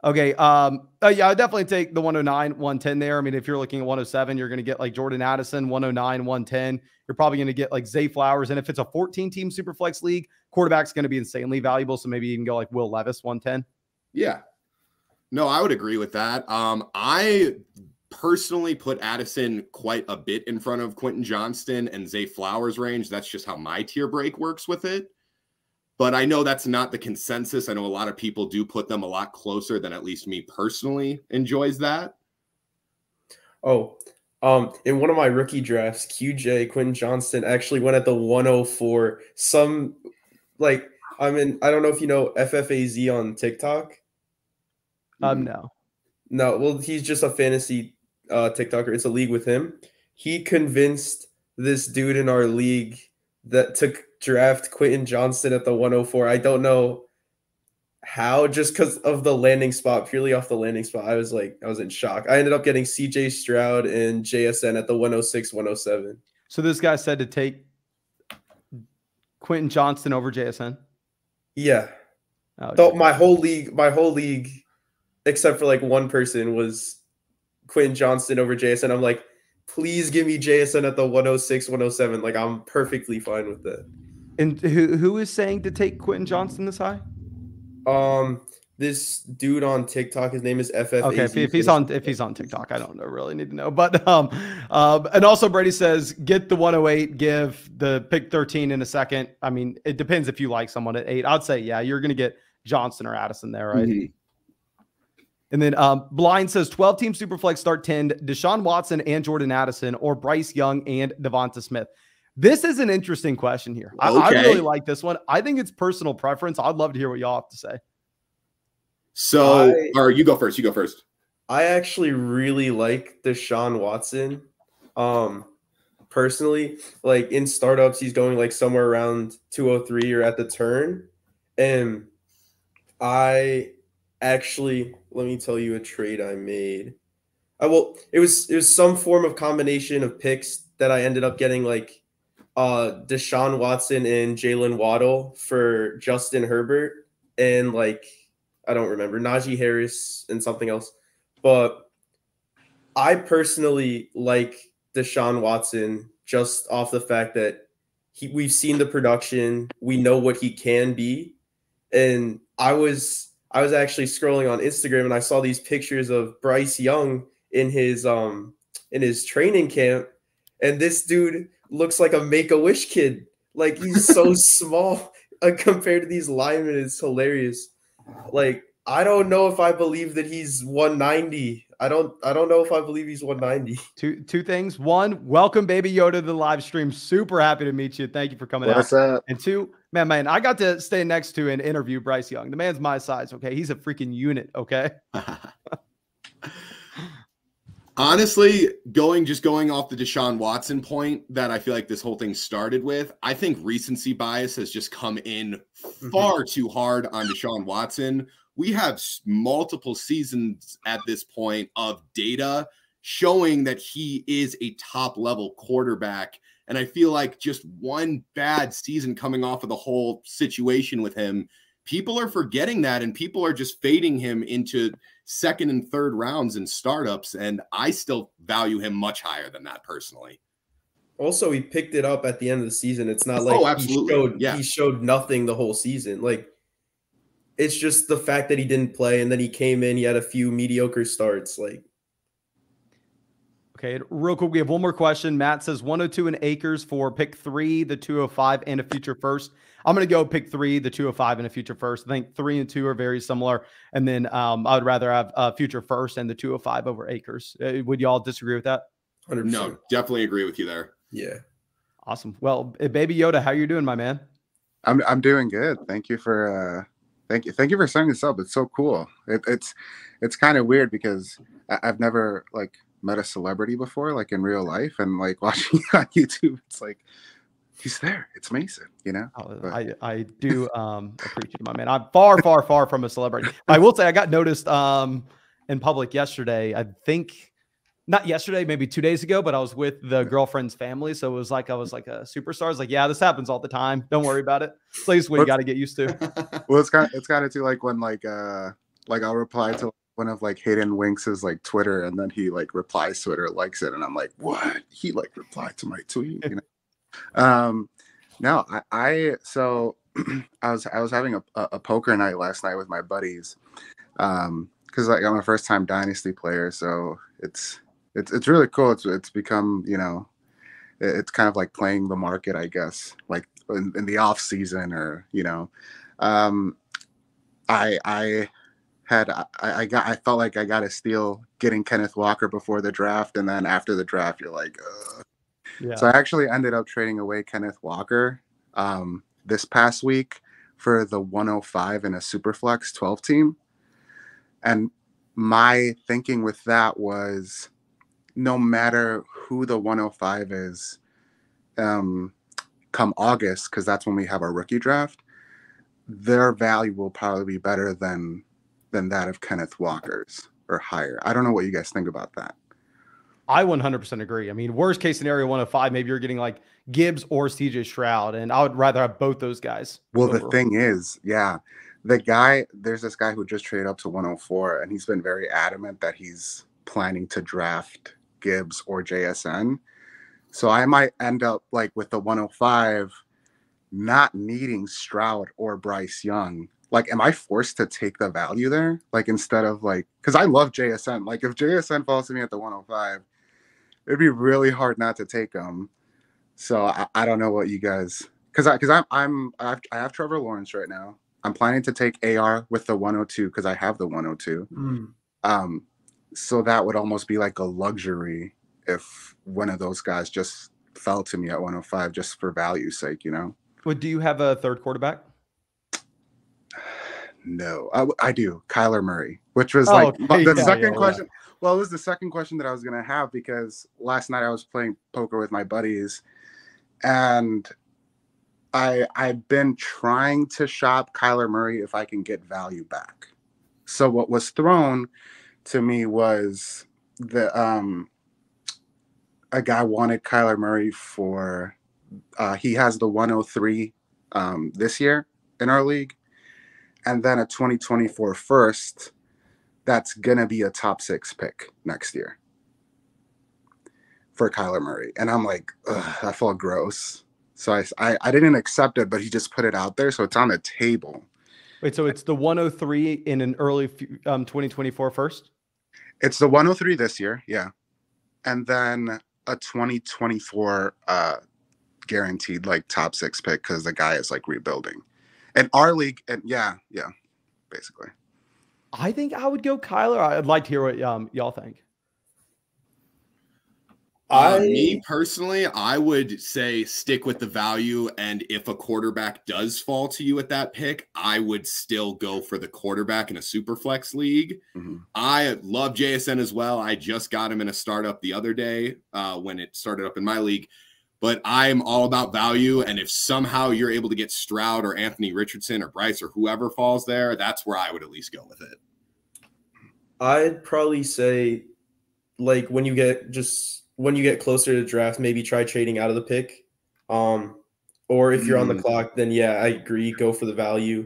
Okay. Yeah, I definitely take the 109, 110 there. I mean, if you're looking at 107, you're going to get like Jordan Addison, 109, 110. You're probably going to get like Zay Flowers. And if it's a 14-team super flex league, quarterback's going to be insanely valuable. So maybe you can go like Will Levis, 110.
Yeah. No, I would agree with that. I personally put Addison quite a bit in front of Quentin Johnston and Zay Flowers range. That's just how my tier break works with it. But I know that's not the consensus. I know a lot of people do put them a lot closer than at least me personally enjoys that.
Oh, in one of my rookie drafts, QJ Quentin Johnston actually went at the 104. I don't know if you know FFAZ on TikTok.
No.
Well, he's just a fantasy TikToker. It's a league with him. He convinced this dude in our league that to draft Quentin Johnston at the 104. I don't know how, just because of the landing spot, purely off the landing spot. I was in shock. I ended up getting CJ Stroud and JSN at the 106, 107.
So this guy said to take Quentin Johnston over JSN?
Yeah.
Oh,
so my whole league, except for like one person, was Quentin Johnston over JSN. I'm like, please give me JSN at the 106, 107. Like, I'm perfectly fine with that.
And who is saying to take Quentin Johnston this high?
This dude on TikTok, his name is FFAZ.
Okay, if he's on TikTok, I don't really need to know. But and also Brady says get the 108, give the pick 13 in a second. I mean, it depends if you like someone at 8. I'd say yeah, you're gonna get Johnston or Addison there, right? Mm-hmm. And then Blind says 12-team Superflex start 10, Deshaun Watson and Jordan Addison, or Bryce Young and Devonta Smith. This is an interesting question here. Okay. I really like this one. I think it's personal preference. I'd love to hear what y'all have to say.
So, or you go first. You go first.
I actually really like Deshaun Watson. Personally, like in startups, he's going like somewhere around 203 or at the turn. And I actually, let me tell you a trade I made. It was some form of combination of picks that I ended up getting, like Deshaun Watson and Jalen Waddle for Justin Herbert, and like I don't remember, Najee Harris and something else. But I personally like Deshaun Watson just off the fact that we've seen the production, we know what he can be, and I was actually scrolling on Instagram and I saw these pictures of Bryce Young in his training camp, and this dude looks like a Make-A-Wish kid. Like, he's so small compared to these linemen. It's hilarious. Like, I don't know if I believe that he's 190. I don't know if I believe he's 190.
Two things. One, welcome Baby Yoda to the live stream. Super happy to meet you. Thank you for coming
What's
out.
up?
And two, man, I got to stay next to and interview Bryce Young. The man's my size, okay? He's a freaking unit, okay?
Honestly, going off the Deshaun Watson point that I feel like this whole thing started with, I think recency bias has just come in far too hard on Deshaun Watson. We have multiple seasons at this point of data showing that he is a top level quarterback. And I feel like just one bad season coming off of the whole situation with him, people are forgetting that, and people are just fading him into second and third rounds in startups. And I still value him much higher than that personally.
Also, he picked it up at the end of the season. It's not like he showed nothing the whole season. Like, it's just the fact that he didn't play, and then he came in, he had a few mediocre starts. Like,
okay, real quick, we have one more question. Matt says 102 in acres for pick 3, the 205, and a future first. I'm going to go pick 3, the 205, and a future first. I think 3 and 2 are very similar. And then I would rather have a future first and the 205 over acres. Would y'all disagree with that?
100%.
No, definitely agree with you there.
Yeah.
Awesome. Well, Baby Yoda, how you doing, my man?
I'm doing good. Thank you for setting this up. It's so cool. It's kind of weird because I've never like met a celebrity before, like in real life, and like watching on YouTube, it's like, he's there. It's Mason, you know.
I do appreciate it, my man. I'm far from a celebrity. I will say I got noticed in public yesterday. I think not yesterday, maybe 2 days ago, but I was with the girlfriend's family, so it was like I was like a superstar. I was like, yeah, this happens all the time. Don't worry about it. It's like what you got to get used to.
Well, it's kind of too like when like I'll reply to one of like Hayden Winks's like Twitter, and then he like replies to it or likes it, and I'm like, what? He like replied to my tweet, you know. No, so I was having a poker night last night with my buddies, because like I'm a first time Dynasty player, so it's really cool. It's become, you know, it's kind of like playing the market, I guess, like in the off season, or you know, I felt like I got a steal getting Kenneth Walker before the draft, and then after the draft, you're like, ugh. Yeah. So I actually ended up trading away Kenneth Walker this past week for the 105 in a Superflex 12 team. And my thinking with that was, no matter who the 105 is come August, because that's when we have our rookie draft, their value will probably be better than that of Kenneth Walker's or higher. I don't know what you guys think about that.
I 100% agree. I mean, worst case scenario, 105, maybe you're getting like Gibbs or CJ Stroud, and I would rather have both those guys.
Well, the thing is, yeah, there's this guy who just traded up to 104, and he's been very adamant that he's planning to draft Gibbs or JSN. So I might end up like with the 105, not needing Stroud or Bryce Young. Like, am I forced to take the value there? Like, instead of like, because I love JSN. Like, if JSN falls to me at the 105, it'd be really hard not to take him. So I don't know what you guys, because I have Trevor Lawrence right now. I'm planning to take AR with the 102 because I have the 102. So that would almost be like a luxury if one of those guys just fell to me at 105 just for value's sake, you know.
Well, do you have a third quarterback?
No, I do. Kyler Murray, which was the second question. Yeah. Well, it was the second question that I was going to have, because last night I was playing poker with my buddies, and I've been trying to shop Kyler Murray if I can get value back. So what was thrown to me was the a guy wanted Kyler Murray for he has the 103 this year in our league, and then a 2024 first that's gonna be a top 6 pick next year for Kyler Murray. And I'm like, ugh, I felt gross. So I didn't accept it, but he just put it out there, so it's on the table.
Wait, so it's the 103 in an early 2024 first?
It's the 103 this year, yeah. And then a 2024 guaranteed like top 6 pick because the guy is like rebuilding. And our league, and yeah, basically.
I think I would go Kyler. I'd like to hear what y'all think.
Me personally, I would say stick with the value. And if a quarterback does fall to you at that pick, I would still go for the quarterback in a super flex league. I love JSN as well. I just got him in a startup the other day when it started up in my league. But I'm all about value. And if somehow you're able to get Stroud or Anthony Richardson or Bryce or whoever falls there, that's where I would at least go with it.
I'd probably say, like, when you get closer to the draft, maybe try trading out of the pick. Or if you're on the clock, then yeah, I agree. Go for the value.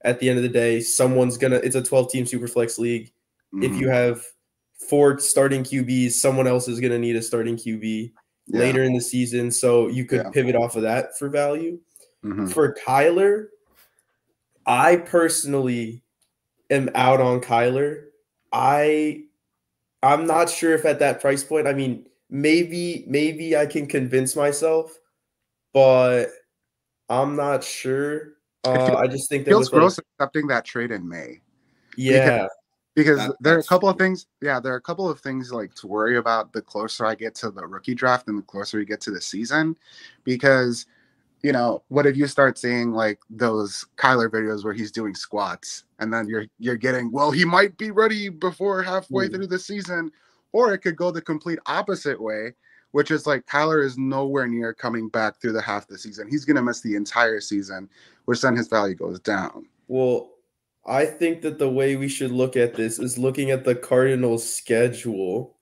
At the end of the day, it's a 12-team Superflex league. If you have 4 starting QBs, someone else is going to need a starting QB later in the season. So you could pivot off of that for value. For Kyler, I personally am out on Kyler. I'm not sure if at that price point, I mean, maybe I can convince myself, but I'm not sure. I just think that
feels gross accepting that trade in May.
Yeah.
Because there are a couple of things. Yeah, there are a couple of things like to worry about the closer I get to the rookie draft and the closer we get to the season. Because, you know, what if you start seeing like those Kyler videos where he's doing squats and then you're getting, well, he might be ready before halfway through the season, or it could go the complete opposite way, which is like Kyler is nowhere near coming back through the half of the season. He's going to miss the entire season, which then his value goes down.
Well, I think that the way we should look at this is looking at the Cardinals' schedule.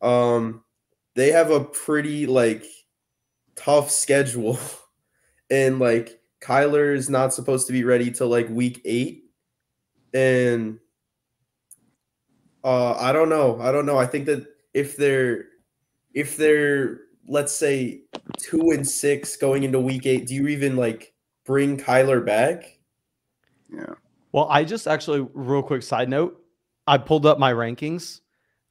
They have a pretty like tough schedule. And like Kyler is not supposed to be ready till like week 8. And I don't know. I think that if they're let's say 2-6 going into week 8, do you even like bring Kyler back?
Yeah.
Well, I just actually, real quick side note, I pulled up my rankings.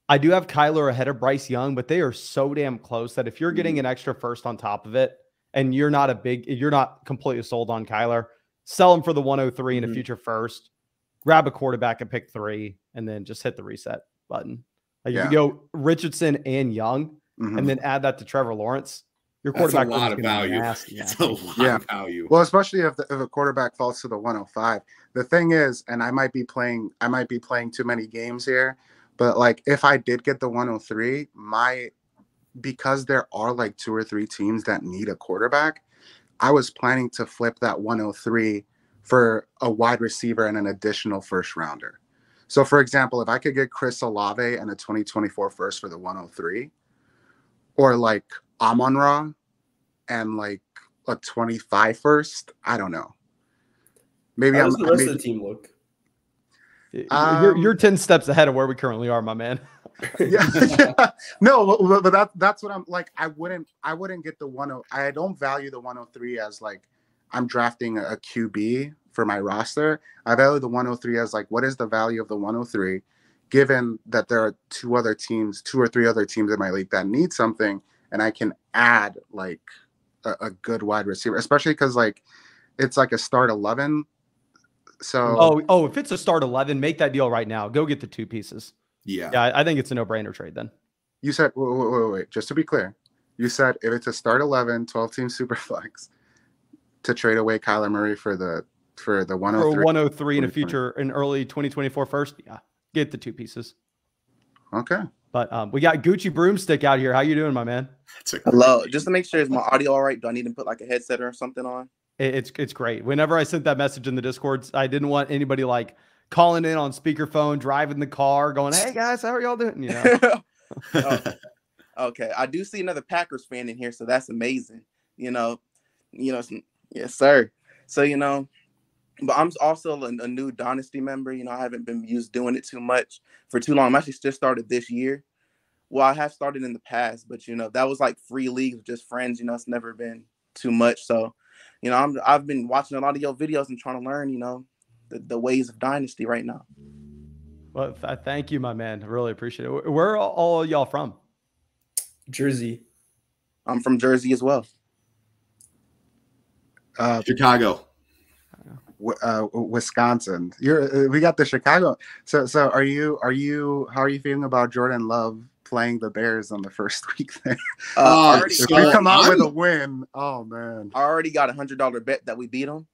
I do have Kyler ahead of Bryce Young, but they are so damn close that if you're getting an extra first on top of it, and you're not completely sold on Kyler, sell him for the 103 in a future first, grab a quarterback at pick 3, and then just hit the reset button. Like if you go Richardson and Young, and then add that to Trevor Lawrence, your quarterback
is a lot of value. It's a lot of value.
Well, especially if a quarterback falls to the 105. The thing is, and I might be playing too many games here, but like if I did get the 103, because there are like 2 or 3 teams that need a quarterback, I was planning to flip that 103 for a wide receiver and an additional first rounder. So for example, if I could get Chris Olave and a 2024 first for the 103, or like Amon-Ra and like a 25 first, I don't know. Maybe
How does the rest of the team look?
You're 10 steps ahead of where we currently are, my man.
yeah. No, but that's what I'm like. I wouldn't get the 10. I don't value the 103 as like I'm drafting a QB for my roster. I value the 103 as like, what is the value of the 103, given that there are 2 or 3 other teams in my league that need something, and I can add like a good wide receiver, especially because like it's like a start 11. So
if it's a start 11, make that deal right now. Go get the 2 pieces. Yeah, I think it's a no-brainer trade then.
You said, wait, just to be clear, you said if it's a start 11, 12-team Superflex, to trade away Kyler Murray for the 103.
For 103 in a future, in early 2024 first, yeah, get the 2 pieces.
Okay.
But we got Gucci Broomstick out here. How you doing, my man?
Hello. Just to make sure, is my audio all right? Do I need to put like a headset or something on?
It's great. Whenever I sent that message in the Discord, I didn't want anybody like calling in on speakerphone, driving the car, going, "Hey guys, how are y'all doing?" You know.
Okay. I do see another Packers fan in here, so that's amazing. You know, yes, sir. So but I'm also a new Dynasty member. I haven't been doing it for too long. I'm actually just started this year. Well, I have started in the past, but that was like free leagues with just friends. It's never been too much. So, I've been watching a lot of your videos and trying to learn, the ways of Dynasty right now.
Well, thank you, my man. I really appreciate it. Where are all y'all from?
Jersey.
I'm from Jersey as well.
Chicago.
Wisconsin. We got the Chicago. So how are you feeling about Jordan Love playing the Bears on the first week there.
If
you come out with a win, oh man.
I already got $100 bet that we beat them.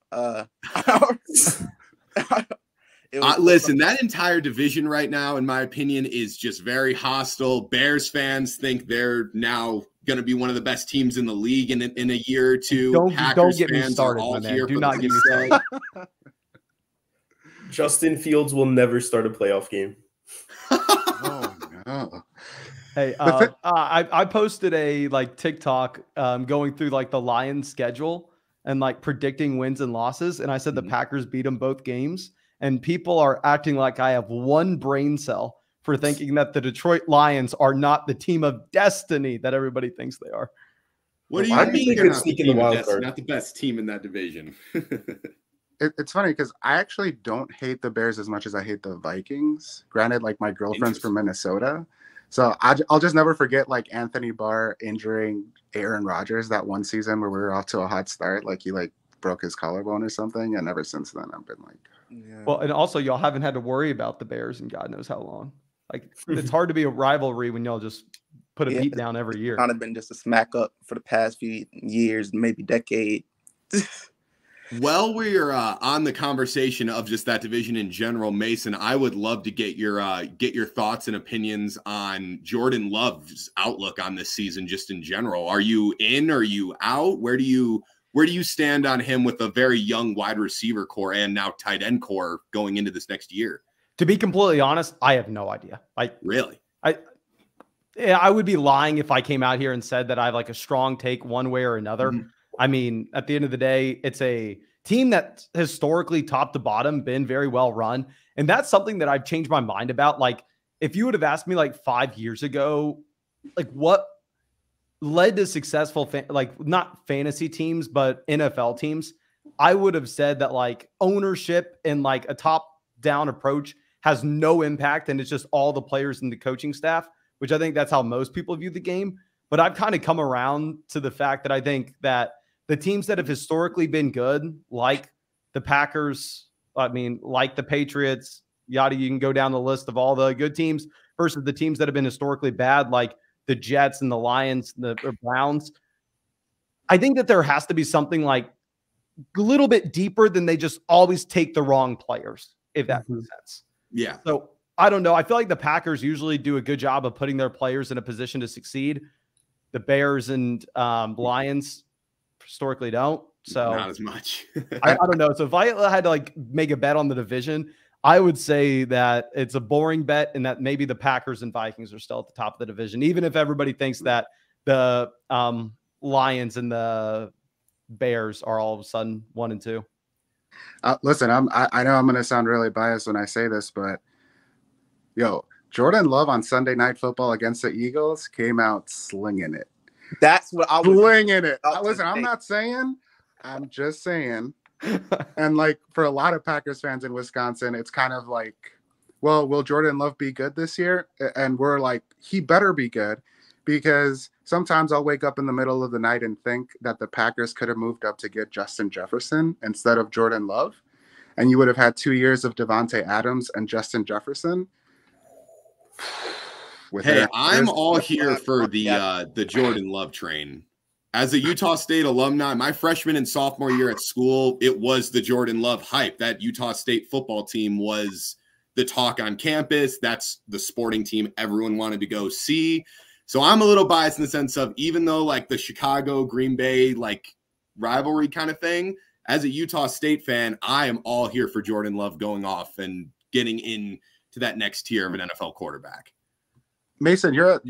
Listen, that entire division right now, in my opinion, is just very hostile. Bears fans think they're now going to be one of the best teams in the league in a year or two.
Don't get me started, my man. Do not get me started.
Justin Fields will never start a playoff game.
Oh no.
Hey, I posted a TikTok going through the Lions schedule and predicting wins and losses, and I said the Packers beat them both games, and people are acting like I have one brain cell for thinking that the Detroit Lions are not the team of destiny that everybody thinks they are.
What do you mean you're not the best team in that division?
It's funny because I actually don't hate the Bears as much as I hate the Vikings. Granted, my girlfriend's from Minnesota. So I'll just never forget Anthony Barr injuring Aaron Rodgers that one season where we were off to a hot start. He broke his collarbone or something. And ever since then, I've been
yeah.
Well, and also y'all haven't had to worry about the Bears in God knows how long. It's hard to be a rivalry when y'all just put a beat down every year.
Kind of been just a smack up for the past few years, maybe decade.
Well, we're on the conversation of just that division in general, Mason. I would love to get your thoughts and opinions on Jordan Love's outlook on this season, just in general. Are you in? Are you out? Where do you stand on him with a very young wide receiver core and now tight end core going into this next year?
To be completely honest, I have no idea.
Really?
I would be lying if I came out here and said that I have a strong take one way or another. Mm-hmm. I mean, at the end of the day, it's a team that's historically top to bottom been very well run. And that's something that I've changed my mind about. If you would have asked me 5 years ago, what led to successful, not fantasy teams, but NFL teams, I would have said that ownership and a top down approach has no impact. And it's just all the players and the coaching staff, which I think that's how most people view the game. But I've kind of come around to the fact that I think that the teams that have historically been good, like the Packers, like the Patriots, you can go down the list of all the good teams versus the teams that have been historically bad, like the Jets and the Lions, the Browns. I think that there has to be something a little bit deeper than they just always take the wrong players, if that makes sense.
Yeah.
So I don't know. I feel like the Packers usually do a good job of putting their players in a position to succeed. The Bears and Lions historically don't. So
not as much.
I don't know. So if I had to make a bet on the division, I would say that it's a boring bet and that maybe the Packers and Vikings are still at the top of the division, even if everybody thinks that the Lions and the Bears are all of a sudden 1 and 2.
Listen, I know I'm going to sound really biased when I say this, but Jordan Love on Sunday Night Football against the Eagles came out slinging it.
That's what I was
slinging it. Listen, I'm not saying, I'm just saying. And for a lot of Packers fans in Wisconsin, it's kind of well, will Jordan Love be good this year? And we're he better be good, because sometimes I'll wake up in the middle of the night and think that the Packers could have moved up to get Justin Jefferson instead of Jordan Love. And you would have had 2 years of Devontae Adams and Justin Jefferson.
Hey, I'm all here for the Jordan Love train. As a Utah State alumni, my freshman and sophomore year at school, it was the Jordan Love hype. That Utah State football team was the talk on campus. That's the sporting team everyone wanted to go see. So I'm a little biased in the sense of, even though the Chicago, Green Bay, rivalry kind of thing, as a Utah State fan, I am all here for Jordan Love going off and getting into that next tier of an NFL quarterback.
Mason, you're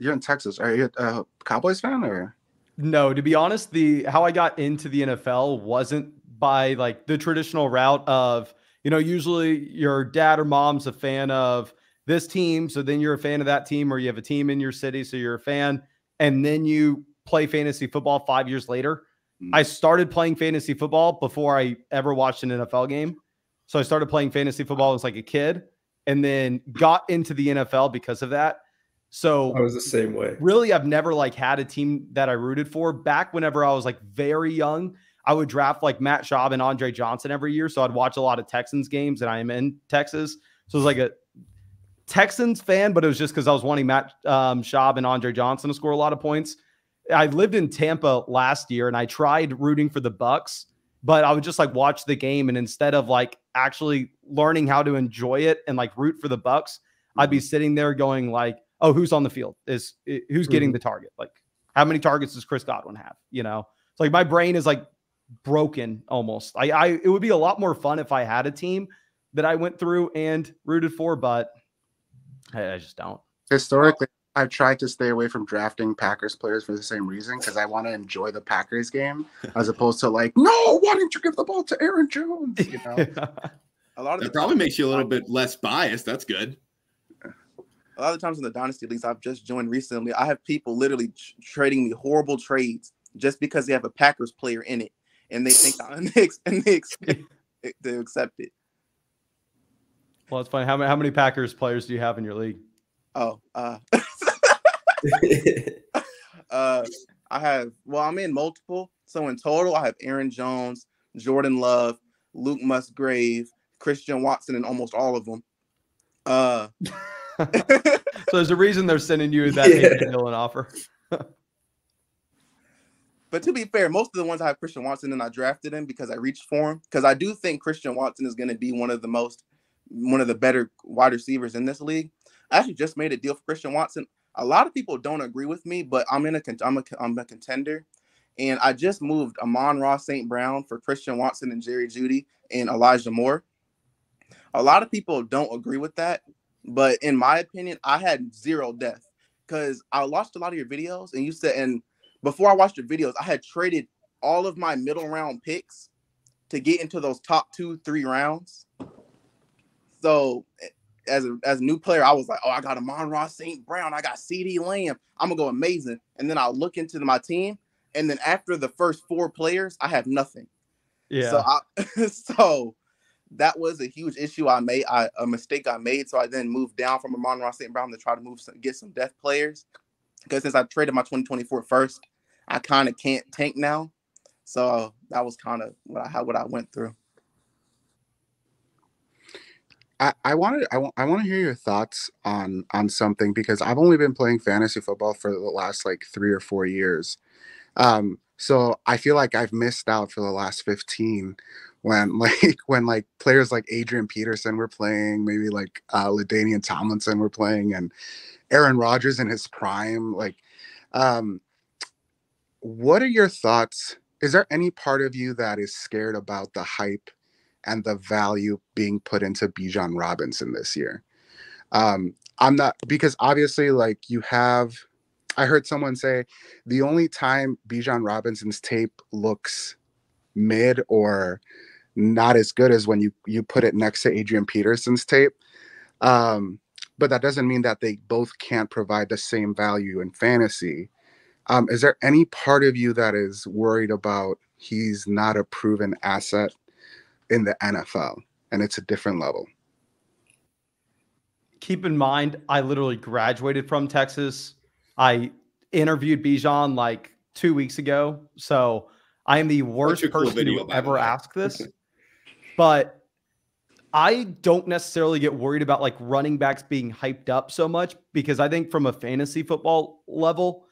in Texas. Are you a Cowboys fan or?
No, to be honest, how I got into the NFL wasn't by the traditional route of, usually your dad or mom's a fan of this team, so then you're a fan of that team, or you have a team in your city, so you're a fan, and then you play fantasy football 5 years later. I started playing fantasy football before I ever watched an NFL game. So I started playing fantasy football as a kid, and then got into the NFL because of that. So
I was the same way.
Really, I've never had a team that I rooted for. Back whenever I was very young, I would draft Matt Schaub and Andre Johnson every year. So I'd watch a lot of Texans games, and I am in Texas. So it was Texans fan, but it was just because I was wanting Matt Schaub and Andre Johnson to score a lot of points. I lived in Tampa last year and I tried rooting for the Bucks, but I would just like watch the game. And instead of like actually learning how to enjoy it and like root for the Bucks, I'd be sitting there going like, oh, who's on the field? Who's getting the target? Like, how many targets does Chris Godwin have? You know, it's like my brain is like broken almost. It would be a lot more fun if I had a team that I went through and rooted for, but I just don't.
Historically, I've tried to stay away from drafting Packers players for the same reason, because I want to enjoy the Packers game as opposed to like, no, why didn't you give the ball to Aaron Jones? You know,
a lot of
it probably makes you a little bit less biased. That's good.
A lot of times in the Dynasty leagues I've just joined recently, I have people literally trading me horrible trades just because they have a Packers player in it, and they think they expect to accept it.
Well, it's funny. How many Packers players do you have in your league?
Oh, I have, well, I'm in multiple. So in total, I have Aaron Jones, Jordan Love, Luke Musgrave, Christian Watson, and almost all of them.
So there's a reason they're sending you that $8 million offer.
But to be fair, most of the ones I have Christian Watson and I drafted him because I reached for him, because I do think Christian Watson is going to be one of the better wide receivers in this league. I actually just made a deal for Christian Watson. A lot of people don't agree with me, but I'm a contender, and I just moved Amon-Ra St. Brown for Christian Watson and Jerry Jeudy and Elijah Moore. A lot of people don't agree with that, but in my opinion, I had zero depth because I watched a lot of your videos, and you said, and before I watched your videos, I had traded all of my middle round picks to get into those top 2-3 rounds. So as a new player, I was like, oh, I got Amon-Ra St. Brown. I that CeeDee Lamb. I'm going to go amazing. And then I'll look into my team. And then after the first 4 players, I have nothing.
Yeah.
So that was a huge issue I made, a mistake I made. So I then moved down from Amon-Ra St. Brown to try to get some depth players. Because since I traded my 2024 first, I kind of can't tank now. So that was kind of what I went through.
I want to hear your thoughts on something, because I've only been playing fantasy football for the last like 3 or 4 years. So I feel like I've missed out for the last 15 when players like Adrian Peterson were playing, maybe like LaDainian Tomlinson were playing, and Aaron Rodgers in his prime. Like, what are your thoughts? Is there any part of you that is scared about the hype and the value being put into Bijan Robinson this year? I'm not, because obviously, like, I heard someone say the only time Bijan Robinson's tape looks mid or not as good as when you put it next to Adrian Peterson's tape. But that doesn't mean that they both can't provide the same value in fantasy. Is there any part of you that is worried about he's not a proven asset in the NFL and it's a different level?
Keep in mind, I literally graduated from Texas. I interviewed Bijan like 2 weeks ago. So I am the worst person to ever ask this. But I don't necessarily get worried about like running backs being hyped up so much, because I think from a fantasy football level,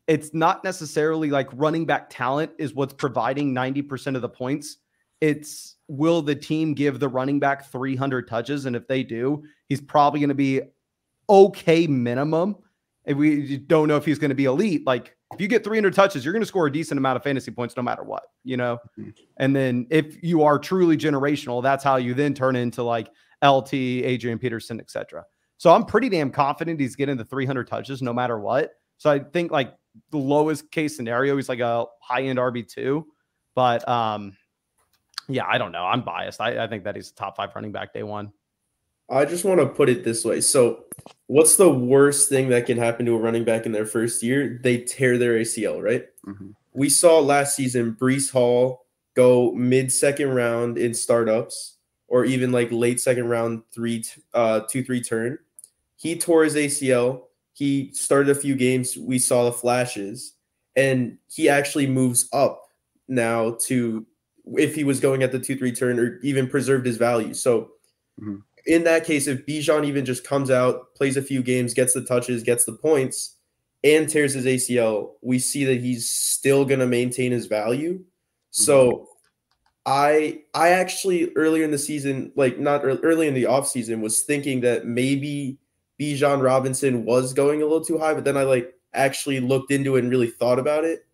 it's not necessarily like running back talent is what's providing 90% of the points. It's, will the team give the running back 300 touches? And if they do, he's probably going to be okay minimum. And we don't know if he's going to be elite. Like, if you get 300 touches, you're going to score a decent amount of fantasy points no matter what, you know? And then if you are truly generational, that's how you then turn into like LT, Adrian Peterson, etc. So I'm pretty damn confident he's getting the 300 touches no matter what. So I think like the lowest case scenario, he's like a high-end RB2. But yeah, I don't know. I'm biased. I think that he's a top 5 running back day one.
I just want to put it this way. So what's the worst thing that can happen to a running back in their first year? They tear their ACL, right? Mm-hmm. We saw last season Breece Hall go mid-second round in startups, or even like late second round 2-3 turn. He tore his ACL. He started a few games. We saw the flashes, and he actually moves up now to, if he was going at the 2-3 turn, or even preserved his value. So in that case, if Bijan even just comes out, plays a few games, gets the touches, gets the points, and tears his ACL, we see that he's still going to maintain his value. So I actually earlier in the season, like not early in the offseason, was thinking that maybe Bijan Robinson was going a little too high, but then I like actually looked into it and really thought about it.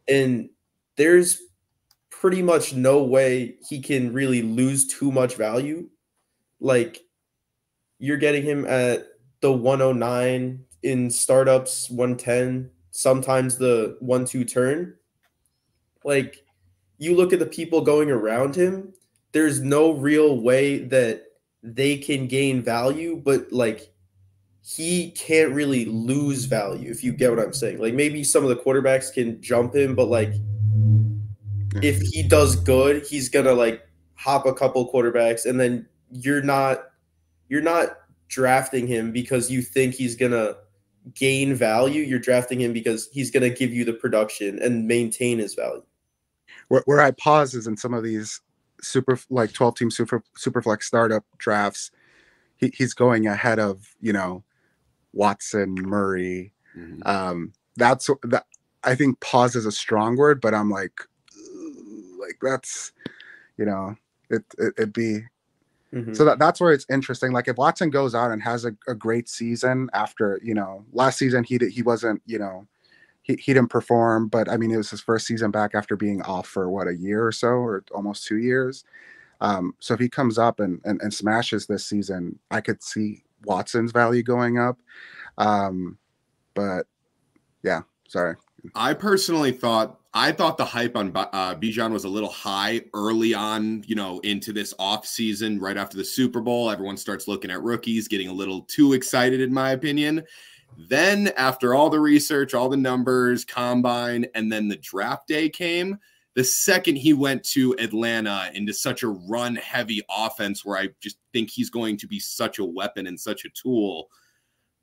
And there's pretty much no way he can really lose too much value. Like, you're getting him at the 109 in startups, 110, sometimes the 1-2 turn. Like, you look at the people going around him, there's no real way that they can gain value, but like, he can't really lose value, if you get what I'm saying. Like, maybe some of the quarterbacks can jump him, but like, if he does good, he's gonna like hop a couple quarterbacks, and then you're not drafting him because you think he's gonna gain value. You're drafting him because he's gonna give you the production and maintain his value.
Where I pause is in some of these 12-team super flex startup drafts, he's going ahead of, you know, Watson, Murray. That's that. I think pause is a strong word, but I'm like that's, you know, it'd be. So that's where it's interesting. Like, if Watson goes out and has a great season after, you know, last season he wasn't, you know, he didn't perform, but I mean, it was his first season back after being off for what, a year or so, or almost 2 years. So if he comes up and smashes this season, I could see Watson's value going up. But yeah, sorry.
I personally thought the hype on Bijan was a little high early on, you know, into this off season, right after the Super Bowl. Everyone starts looking at rookies, getting a little too excited, in my opinion. Then after all the research, all the numbers, combine, and then the draft day came, the second he went to Atlanta into such a run-heavy offense where I just think he's going to be such a weapon and such a tool,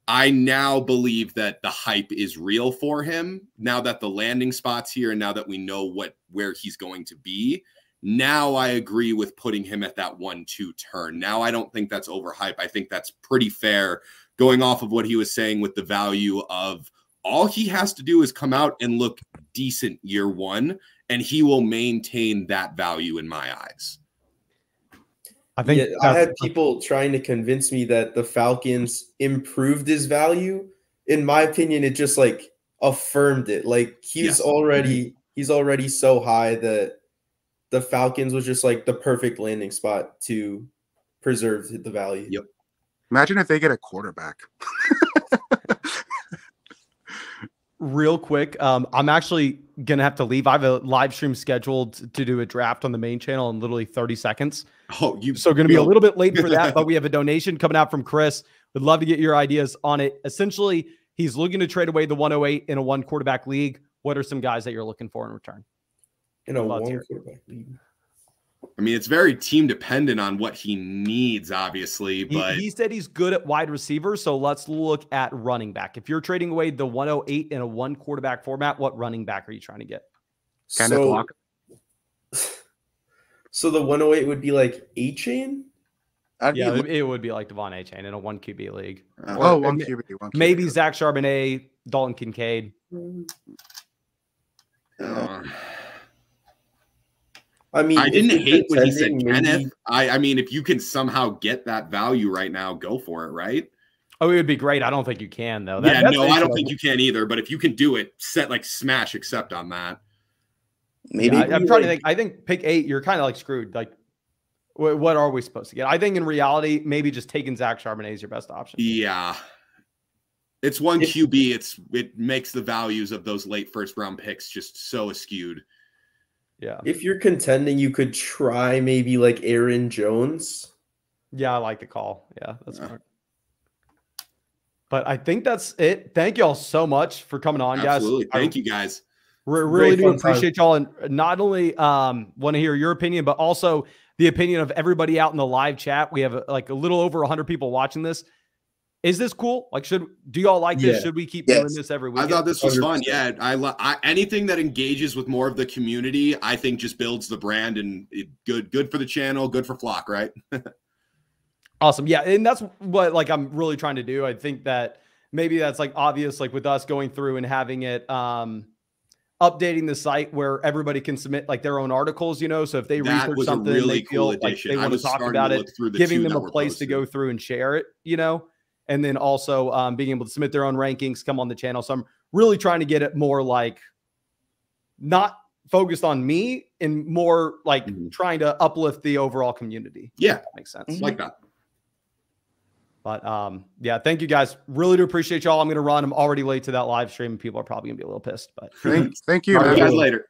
I now believe that the hype is real for him. Now that the landing spot's here and now that we know where he's going to be, now I agree with putting him at that 1-2 turn. Now I don't think that's overhype. I think that's pretty fair, going off of what he was saying with the value of all he has to do is come out and look decent year one, and he will maintain that value in my eyes.
I think
I had people trying to convince me that the Falcons improved his value. In my opinion, it just like affirmed it. Like, he's already so high that the Falcons was just like the perfect landing spot to preserve the value.
Yep.
Imagine if they get a quarterback.
Real quick, I'm actually going to have to leave. I have a live stream scheduled to do a draft on the main channel in literally 30 seconds.
So
going to be a little bit late for that, but we have a donation coming out from Chris. Would love to get your ideas on it. Essentially, he's looking to trade away the 108 in a one quarterback league. What are some guys that you're looking for in return?
In a one quarterback league.
I mean, it's very team dependent on what he needs, obviously, but
he said he's good at wide receiver. So let's look at running back. If you're trading away the 108 in a one quarterback format, what running back are you trying to get?
So
the 108 would be like A-Chain?
Yeah, it would be like Devon A-Chain in a one QB league.
One QB.
Maybe Zach Charbonnet, Dalton Kincaid.
I mean,
I didn't hate what he said,
maybe...
Kenneth. I mean, if you can somehow get that value right now, go for it, right?
Oh, it would be great. I don't think you can, though.
I don't think you can either. But if you can do it, smash accept on that.
Maybe
I'm trying to think. I think pick 8, you're kind of like screwed. Like, what are we supposed to get? I think in reality, maybe just taking Zach Charbonnet is your best option.
Yeah. It's one QB. It makes the values of those late first round picks just so askewed.
Yeah.
If you're contending, you could try maybe like Aaron Jones.
Yeah, I like the call. Yeah, that's smart. But I think that's it. Thank you all so much for coming on, guys.
Absolutely. Thank you, guys.
Really do appreciate y'all, and not only want to hear your opinion, but also the opinion of everybody out in the live chat. We have like a little over 100 people watching this. Is this cool? Like, do y'all like this? Should we keep doing this every week?
I thought this was 100%. Fun. Yeah, I anything that engages with more of the community, I think just builds the brand, and good for the channel, good for Flock, right?
Awesome. Yeah. And that's what like I'm really trying to do. I think that maybe that's like obvious, like with us going through and having it updating the site where everybody can submit like their own articles, you know. So if they research something and they feel like they want to talk about it, giving them a place to go through and share it, you know, and then also being able to submit their own rankings, come on the channel. So I'm really trying to get it more like not focused on me and more like trying to uplift the overall community.
Yeah.
That makes sense.
Like that.
But yeah, thank you guys. Really do appreciate y'all. I'm going to run. I'm already late to that live stream. People are probably going to be a little pissed, but
Thank you.
All right, guys, later.